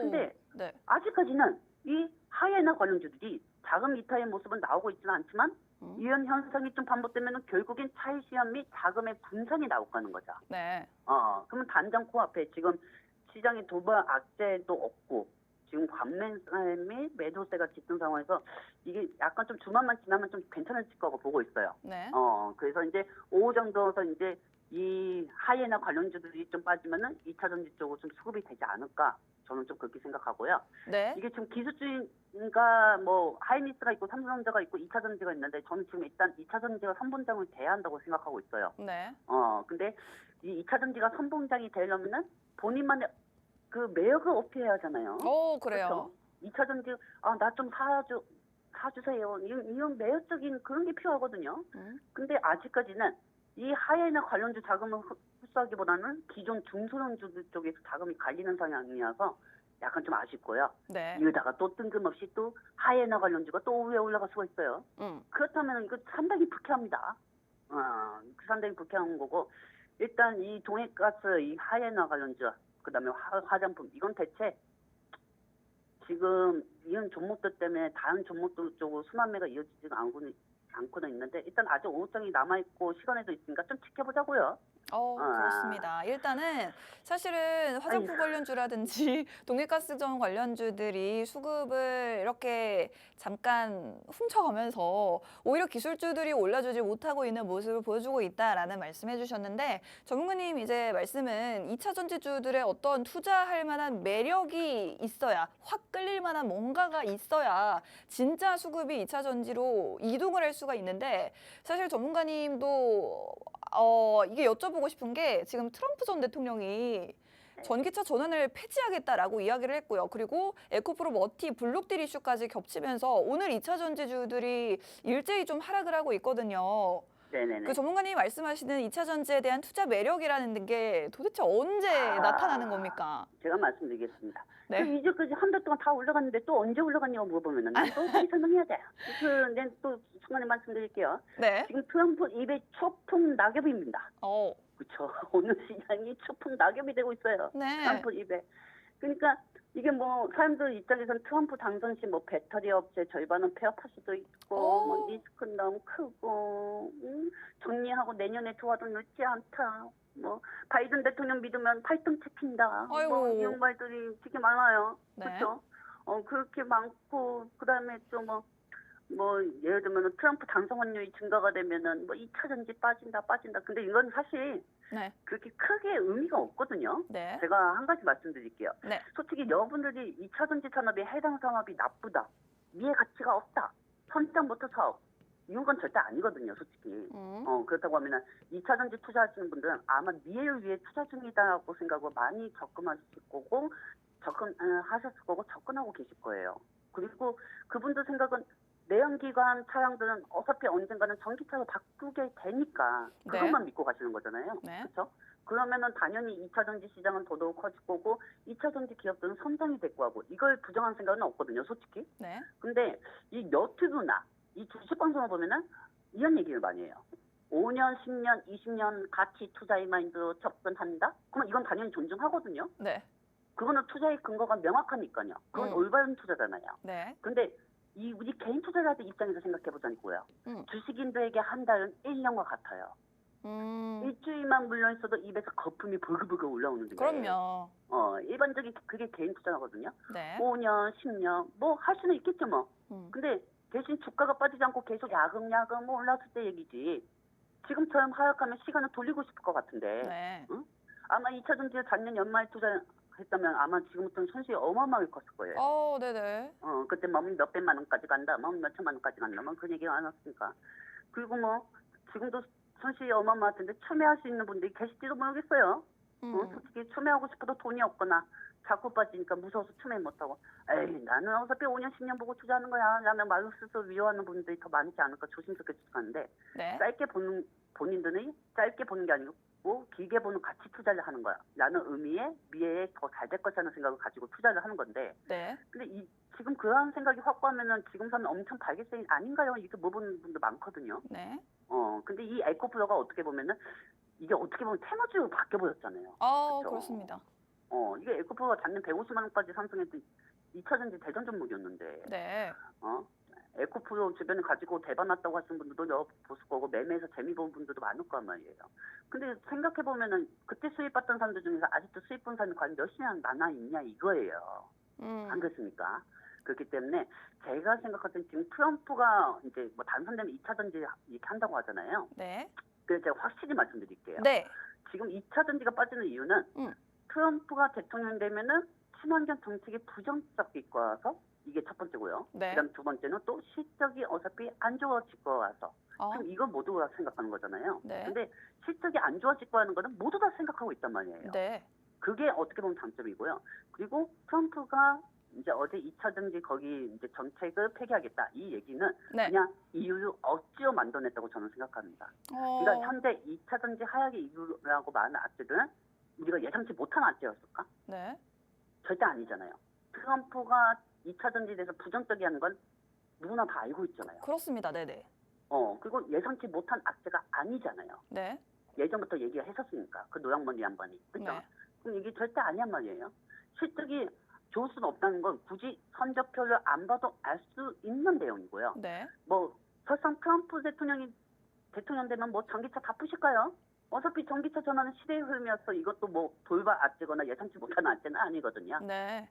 근데 네. 아직까지는 이 하이에너 관련주들이 자금 이탈의 모습은 나오고 있지는 않지만 이런 현상이 좀 반복되면 결국엔 차익 시험 및 자금의 분산이 나오고 가는 거죠. 네. 그러면 단장 코앞에 지금 시장에 도박 악재도 없고 지금 관매세 및 매도세가 짙은 상황에서 이게 약간 좀 주말만 지나면 좀 괜찮아질 거라고 보고 있어요. 네. 그래서 이제 오후 정도에서 이제 이 하이에나 관련주들이 좀 빠지면은 2차전지 쪽으로 좀 수급이 되지 않을까 저는 좀 그렇게 생각하고요. 네. 이게 지금 기술주가 하이닉스가 있고 삼성전자가 있고 2차전지가 있는데 저는 지금 일단 2차전지가 선봉장을 돼야 한다고 생각하고 있어요. 네. 근데 이 2차전지가 선봉장이 되려면은 본인만의 그 매력을 어필해야 하잖아요. 그래요. 그렇죠? 2차전지 나 좀 사주세요. 이런 매력적인 그런 게 필요하거든요. 근데 아직까지는 이 하이에나 관련주 자금을 흡수하기보다는 기존 중소형주들 쪽에서 자금이 갈리는 상황이라서 약간 좀 아쉽고요. 네. 이러다가 또 뜬금없이 또 하이에나 관련주가 또 위에 올라갈 수가 있어요. 그렇다면 이거 상당히 불쾌합니다. 상당히 불쾌한 거고 일단 이 동해가스, 이 하이에나 관련주, 그다음에 화장품 이건 대체 지금 이런 종목들 때문에 다른 종목들 쪽으로 순환매가 이어지지가 않고는 있는데 일단 아직 오후장이 남아있고 시간에도 있으니까 좀 지켜보자고요. 그렇습니다. 일단은 사실은 화장품 관련주라든지 동해가스전 관련주들이 수급을 이렇게 잠깐 훔쳐가면서 오히려 기술주들이 올라주지 못하고 있는 모습을 보여주고 있다라는 말씀해 주셨는데 전문가님 이제 말씀은 2차 전지주들의 어떤 투자할 만한 매력이 있어야 확 끌릴 만한 뭔가가 있어야 진짜 수급이 2차 전지로 이동을 할 수가 있는데 사실 전문가님도 이게 여쭤보고 싶은 게 지금 트럼프 전 대통령이 전기차 전환을 폐지하겠다라고 이야기를 했고요. 그리고 에코프로 머티 블록딜 이슈까지 겹치면서 오늘 2차 전지주들이 일제히 좀 하락을 하고 있거든요. 네네네. 그 전문가님이 말씀하시는 2차 전지에 대한 투자 매력이라는 게 도대체 언제 나타나는 겁니까? 제가 말씀드리겠습니다. 네. 이제까지 한 달 동안 다 올라갔는데 또 언제 올라갔냐고 물어보면은 난 또 어떻게 설명해야 돼. 네, 또 순간에 말씀드릴게요. 네. 지금 트럼프 입에 초풍 낙엽입니다. 어. 그렇죠. 오늘 시장이 초풍 낙엽이 되고 있어요. 네. 트럼프 입에. 그러니까 이게 뭐 사람들 입장에서는 트럼프 당선 시 뭐 배터리 업체 절반은 폐업할 수도 있고 뭐 리스크는 너무 크고 정리하고 내년에 들어와도 늦지 않다. 뭐 바이든 대통령 믿으면 팔등 찍힌다. 아이고. 뭐 이런 말들이 되게 많아요. 네. 그렇죠? 그렇게 많고 그다음에 또 뭐 예를 들면 트럼프 당선 확률이 증가가 되면은 뭐 2차 전지 빠진다. 근데 이건 사실 네. 그렇게 크게 의미가 없거든요. 네. 제가 한 가지 말씀드릴게요. 네. 솔직히 여러분들이 2차 전지 산업에 해당 산업이 나쁘다. 미래 가치가 없다. 선장 모터 사업. 이런 건 절대 아니거든요, 솔직히. 그렇다고 하면은 2차 전지 투자하시는 분들은 아마 미래를 위해 투자 중이다라고 생각하고 많이 접근하실 거고, 하셨을 거고, 접근하고 계실 거예요. 그리고 그분들 생각은 내연기관 차량들은 어차피 언젠가는 전기차로 바꾸게 되니까 그것만 믿고 가시는 거잖아요. 네. 그렇죠? 그러면은 당연히 2차 전지 시장은 더더욱 커질 거고 2차 전지 기업들은 성장이 될 거고 이걸 부정한 생각은 없거든요, 솔직히. 네. 근데 이 너튜브나 이 주식 방송을 보면은 이런 얘기를 많이 해요. 5년, 10년, 20년 가치 투자의 마인드로 접근한다? 그러면 이건 당연히 존중하거든요. 네. 그거는 투자의 근거가 명확하니까요. 그건 올바른 투자잖아요. 네. 근데 우리 개인 투자자들 입장에서 생각해 보자고요. 주식인들에게 한 달은 1년과 같아요. 일주일만 물려 있어도 입에서 거품이 벌글벌글 올라오는데. 그럼요. 일반적인 그게 개인 투자거든요. 네. 5년, 10년 뭐 할 수는 있겠죠 뭐. 근데 대신 주가가 빠지지 않고 계속 야금야금 뭐 올랐을 때 얘기지. 지금처럼 하락하면 시간을 돌리고 싶을 것 같은데. 네. 응? 아마 2차 전지에 작년 연말 투자했다면 아마 지금부터는 손실이 어마어마하게 컸을 거예요. 네네. 그때 뭐 몇백만 원까지 간다, 뭐 몇천만 원까지 간다, 뭐 그런 얘기가 안 왔으니까. 그리고 뭐 지금도 손실이 어마어마할 텐데 참여할 수 있는 분들이 계실지도 모르겠어요. 솔직히 참여하고 싶어도 돈이 없거나 자꾸 빠지니까 무서워서 참여 못하고 에이 나는 어차피 5년 10년 보고 투자하는 거야 라는 말을 스스로 위로하는 분들이 더 많지 않을까 조심스럽게 추측하는데 네. 짧게 보는 본인들이 짧게 보는 게 아니고 길게 보는 가치 투자를 하는 거야 라는 의미의 미래에 더 잘 될 것이라는 생각을 가지고 투자를 하는 건데 네. 근데 지금 그런 생각이 확고하면은 지금 사면 엄청 발기성이 아닌가요? 이렇게 물어보는 분들 많거든요. 네. 근데 이 에코플러가 어떻게 보면은 이게 어떻게 보면 테마주로 바뀌어버렸잖아요. 그쵸? 그렇습니다. 이게 에코플러가 작년 150만 원까지 상승했던 2차 전지 대전 종목이었는데, 네. 에코플러 주변에 가지고 대박 났다고 하시는 분들도 보실 거고, 매매해서 재미 보는 분들도 많을 거란 말이에요. 근데 생각해보면은, 그때 수입 받던 사람들 중에서 아직도 수입 본 사람이 과연 몇이나 남아있냐 이거예요. 안 그렇습니까? 그렇기 때문에, 제가 생각할 땐 지금 트럼프가 이제 뭐 당선되면 2차 전지 이렇게 한다고 하잖아요. 네. 그래서 제가 확실히 말씀드릴게요. 네. 지금 2차 전지가 빠지는 이유는, 트럼프가 대통령 되면은 친환경 정책이 부정적 이끌어와서 이게 첫 번째고요. 네. 그다음 두 번째는 또 실적이 어차피 안 좋아질 거라서 지금 이거 모두가 생각하는 거잖아요. 네. 근데 실적이 안 좋아질 거라는 거는 모두 다 생각하고 있단 말이에요. 네. 그게 어떻게 보면 장점이고요. 그리고 트럼프가 이제 어제 2차 전지 거기 이제 정책을 폐기하겠다 이 얘기는 네. 그냥 이유를 억지로 만들어냈다고 저는 생각합니다. 그러니까 현재 2차 전지 하락의 이유라고 말하는 악재들은 우리가 예상치 못한 악재였을까? 네. 절대 아니잖아요. 트럼프가 2차 전지에 대해서 부정적이라는 건 누구나 다 알고 있잖아요. 그렇습니다. 네네. 그리고 예상치 못한 악재가 아니잖아요. 네. 예전부터 얘기를 했었으니까 그 노랑머리 양반이. 그렇죠? 네. 그럼 이게 절대 아니란 말이에요. 실적이 좋을 수는 없다는 건 굳이 성적표를 안 봐도 알 수 있는 내용이고요. 네. 뭐 설상 트럼프 대통령 되면 뭐 전기차 다 푸실까요? 어차피 전기차 전환은 시대의 흐름이어서 이것도 뭐 돌발 악재거나 예상치 못하는 악재는 아니거든요. 네.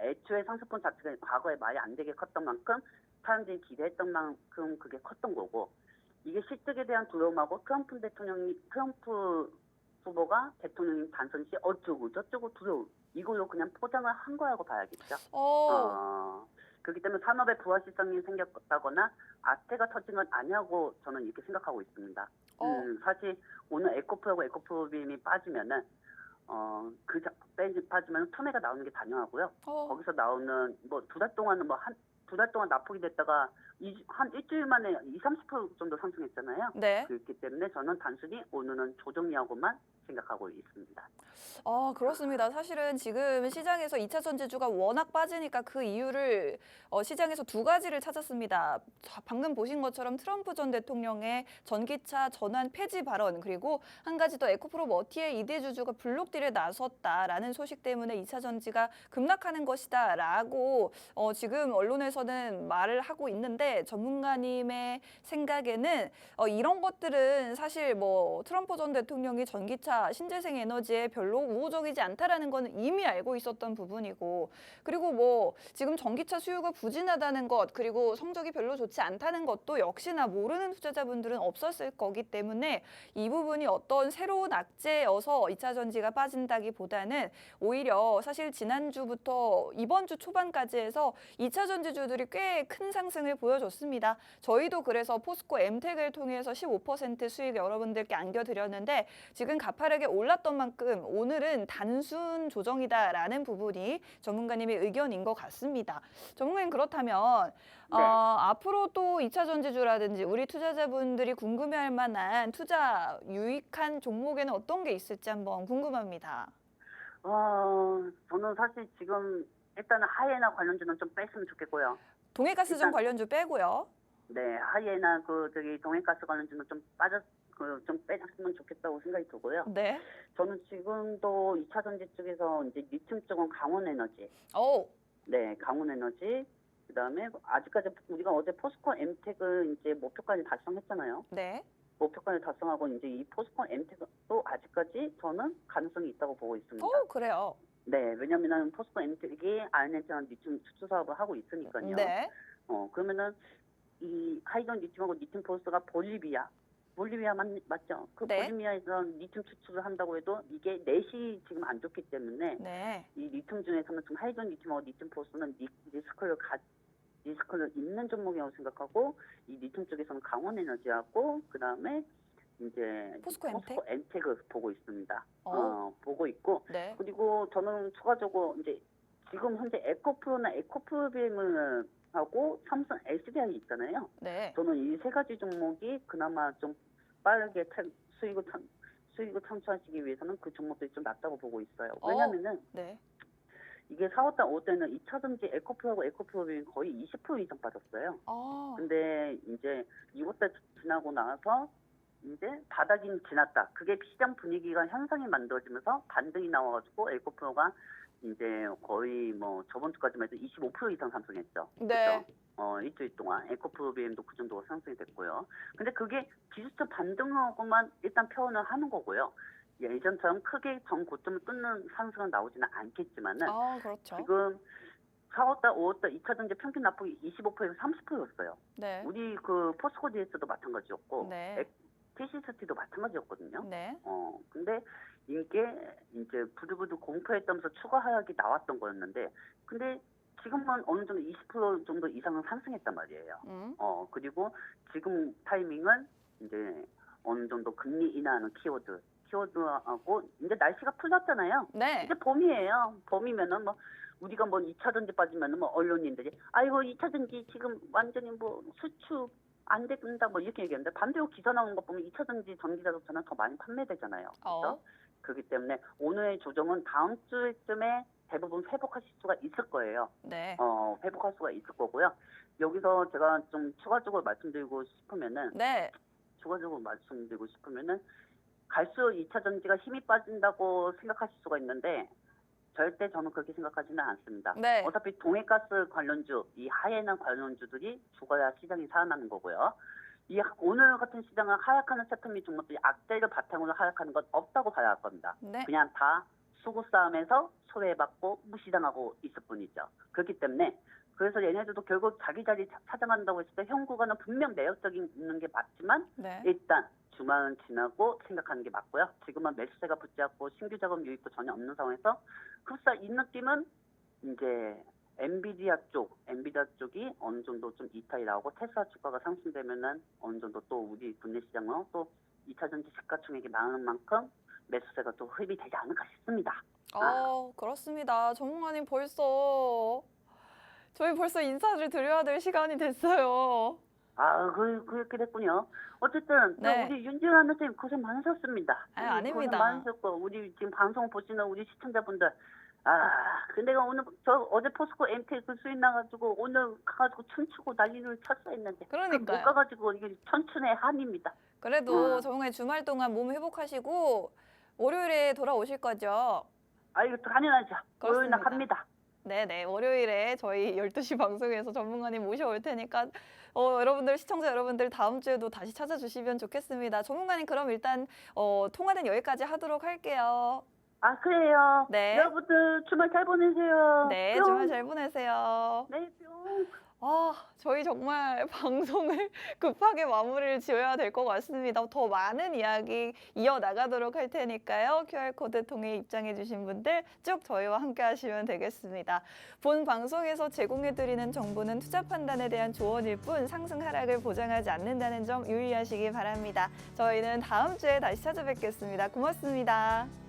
애초에 상승분 자체가 과거에 말이 안 되게 컸던 만큼 사람들이 기대했던 만큼 그게 컸던 거고 이게 실적에 대한 두려움하고 트럼프 후보가 대통령 당선 시 어쩌고 저쩌고 두려움 이걸로 그냥 포장을 한 거라고 봐야겠죠. 그렇기 때문에 산업에 부활시장이 생겼다거나 악재가 터진 건 아니라고 저는 이렇게 생각하고 있습니다. 사실 오늘 에코프하고 에코프빔이 빠지면은 빠지면 투매가 나오는 게 당연하고요. 거기서 나오는 뭐 두 달 동안은 뭐 두 달 동안 납폭이 됐다가 한 일주일 만에 20~30% 정도 상승했잖아요. 네. 그렇기 때문에 저는 단순히 오늘은 조정이하고만 생각하고 있습니다. 그렇습니다. 사실은 지금 시장에서 2차 전지주가 워낙 빠지니까 그 이유를 시장에서 두 가지를 찾았습니다. 방금 보신 것처럼 트럼프 전 대통령의 전기차 전환 폐지 발언, 그리고 한 가지 더 에코프로 머티의 이대주주가 블록딜에 나섰다라는 소식 때문에 2차 전지가 급락하는 것이다라고 지금 언론에서는 말을 하고 있는데, 전문가님의 생각에는 이런 것들은 사실 뭐 트럼프 전 대통령이 전기차 신재생 에너지에 별로 우호적이지 않다라는 거는 이미 알고 있었던 부분이고, 그리고 뭐 지금 전기차 수요가 부진하다는 것, 그리고 성적이 별로 좋지 않다는 것도 역시나 모르는 투자자분들은 없었을 거기 때문에 이 부분이 어떤 새로운 악재여서 2차 전지가 빠진다기보다는 오히려 사실 지난주부터 이번 주 초반까지 해서 2차 전지주들이 꽤 큰 상승을 보여줬습니다. 저희도 그래서 포스코 엠텍을 통해서 15% 수익 여러분들께 안겨드렸는데, 지금 가파르게 올랐던 만큼 오늘은 단순 조정이다라는 부분이 전문가님의 의견인 것 같습니다. 전문가님, 그렇다면 네. 앞으로 또 2차 전지주라든지 우리 투자자분들이 궁금해할 만한 투자 유익한 종목에는 어떤 게 있을지 한번 궁금합니다. 저는 사실 지금 일단은 하이에나 관련주는 좀 뺐으면 좋겠고요. 동해가스전 일단 관련주 빼고요. 네, 하이에나 동해가스 관련주는 좀 좀 빼줬으면 좋겠다고 생각이 들고요. 네. 저는 지금도 2차 전지 쪽에서 이제 리튬 쪽은 강원에너지, 오, 네, 강원에너지, 그다음에 아직까지 우리가 어제 포스코 엠텍을 이제 목표까지 달성했잖아요. 네. 목표까지 달성하고 이제 이 포스코 엠텍도 아직까지 저는 가능성이 있다고 보고 있습니다. 그래요. 네, 왜냐면은 포스코 엠텍이 아르헨티나 리튬 추출 사업을 하고 있으니까요. 네. 그러면은 이 하이전 리튬하고 리튬 포스가 볼리비아 맞죠? 그 네. 볼리비아에서 리튬 추출을 한다고 해도 이게 넷이 지금 안 좋기 때문에 네. 이 리튬 중에서는 좀 하이전 리튬하고 리튬 포스는 리스크를 있는 종목이라고 생각하고, 이 리튬 쪽에서는 강원에너지하고 그다음에 이제 포스코 엠텍? 엠텍을 보고 있습니다. 보고 있고, 네. 그리고 저는 추가적으로 이제 지금 현재 에코프로나 에코프로비엠을 하고 삼성 SDI 있잖아요. 네. 저는 이 세 가지 종목이 그나마 좀 빠르게 수익을 창출하시기 위해서는 그 종목들이 좀 낫다고 보고 있어요. 왜냐면은 네. 이게 4월달 5월때는 2차 전지 에코프로하고 에코프로비엠이 거의 20% 이상 빠졌어요. 근데 이제 2월달 지나고 나서 이제 바닥이 지났다. 그게 시장 분위기가 현상이 만들어지면서 반등이 나와가지고 에코프로가 이제 거의 뭐 저번 주까지만 해도 25% 이상 상승했죠. 네. 그렇죠? 일주일 동안 에코프로비엠도 그 정도가 상승이 됐고요. 근데 그게 기술적 반등하고만 일단 표현을 하는 거고요. 예전처럼 크게 전 고점을 뚫는 상승은 나오지는 않겠지만은 그렇죠. 지금 4월달, 5월달 2차 전지 평균 납폭이 25%에서 30%였어요. 네. 우리 그 포스코 DS도 마찬가지였고, 네. TCST도 마찬가지였거든요. 네. 근데 이게 이제 부들부들 공포했다면서 추가 하락이 나왔던 거였는데, 근데 지금은 어느 정도 20% 정도 이상은 상승했단 말이에요. 그리고 지금 타이밍은 이제 어느 정도 금리 인하하는 키워드하고 이제 날씨가 풀렸잖아요. 네. 이제 봄이에요. 봄이면은 뭐 우리가 뭐 2차 전지 빠지면은 뭐 언론인들이 아이고 2차 전지 지금 완전히 뭐 수축 안 된다 뭐 이렇게 얘기하는데, 반대로 기사 나오는 거 보면 2차 전지 전기 자동차는 더 많이 판매되잖아요. 그렇죠? 그렇기 때문에 오늘의 조정은 다음 주쯤에 대부분 회복하실 수가 있을 거예요. 네. 회복할 수가 있을 거고요. 여기서 제가 좀 추가적으로 말씀드리고 싶으면은, 네. 갈수록 2차 전지가 힘이 빠진다고 생각하실 수가 있는데 절대 저는 그렇게 생각하지는 않습니다. 네. 어차피 동해가스 관련주, 이 하이에나 관련주들이 죽어야 시장이 살아나는 거고요. 이 오늘 같은 시장은 하락하는 세트미 종목들이 악재를 바탕으로 하락하는 건 없다고 봐야 할 겁니다. 네. 그냥 다 수구 싸움에서 소외받고 무시당하고 있을 뿐이죠. 그렇기 때문에 그래서 얘네들도 결국 자기 자리 찾아간다고 했을 때 현 구간은 분명 매력적인 게 맞지만 네. 일단 주말은 지나고 생각하는 게 맞고요. 지금은 매수세가 붙지 않고 신규 작업 유입도 전혀 없는 상황에서 흡사 이 느낌은 이제 엔비디아 쪽이 어느 정도 좀 이탈이 나오고 테슬라 주가가 상승되면은 어느 정도 또 우리 국내 시장은 또 2차 전지 시가총액이 많은 만큼 매수세가 또 흡입이 되지 않을까 싶습니다. 그렇습니다. 전문가님 벌써 저희 벌써 인사를 드려야 될 시간이 됐어요. 아, 그렇게 됐군요. 어쨌든 네. 우리 윤지은 선생님 고생 많으셨습니다. 아유, 아닙니다. 고생 많으셨고 우리 지금 방송 보시는 우리 시청자분들. 근데 내가 오늘 어제 포스코 MT 그 수익 나가지고 오늘 가가지고 춤추고 난리를 쳤어 했는데 그러니까요. 못 가가지고 이게 천춘의 한입니다. 그래도 정말 주말 동안 몸 회복하시고 월요일에 돌아오실 거죠? 이거 당연하죠. 월요일 날 그렇습니다. 갑니다. 네네. 월요일에 저희 12시 방송에서 전문가님 모셔올 테니까 여러분들 시청자 여러분들 다음 주에도 다시 찾아주시면 좋겠습니다. 전문가님 그럼 일단 통화는 여기까지 하도록 할게요. 그래요. 네. 여러분들 주말 잘 보내세요. 네, 뿅. 주말 잘 보내세요. 네, 뿅. 저희 정말 방송을 급하게 마무리를 지어야 될 것 같습니다. 더 많은 이야기 이어나가도록 할 테니까요. QR코드 통해 입장해주신 분들 쭉 저희와 함께 하시면 되겠습니다. 본 방송에서 제공해드리는 정보는 투자 판단에 대한 조언일 뿐 상승 하락을 보장하지 않는다는 점 유의하시기 바랍니다. 저희는 다음 주에 다시 찾아뵙겠습니다. 고맙습니다.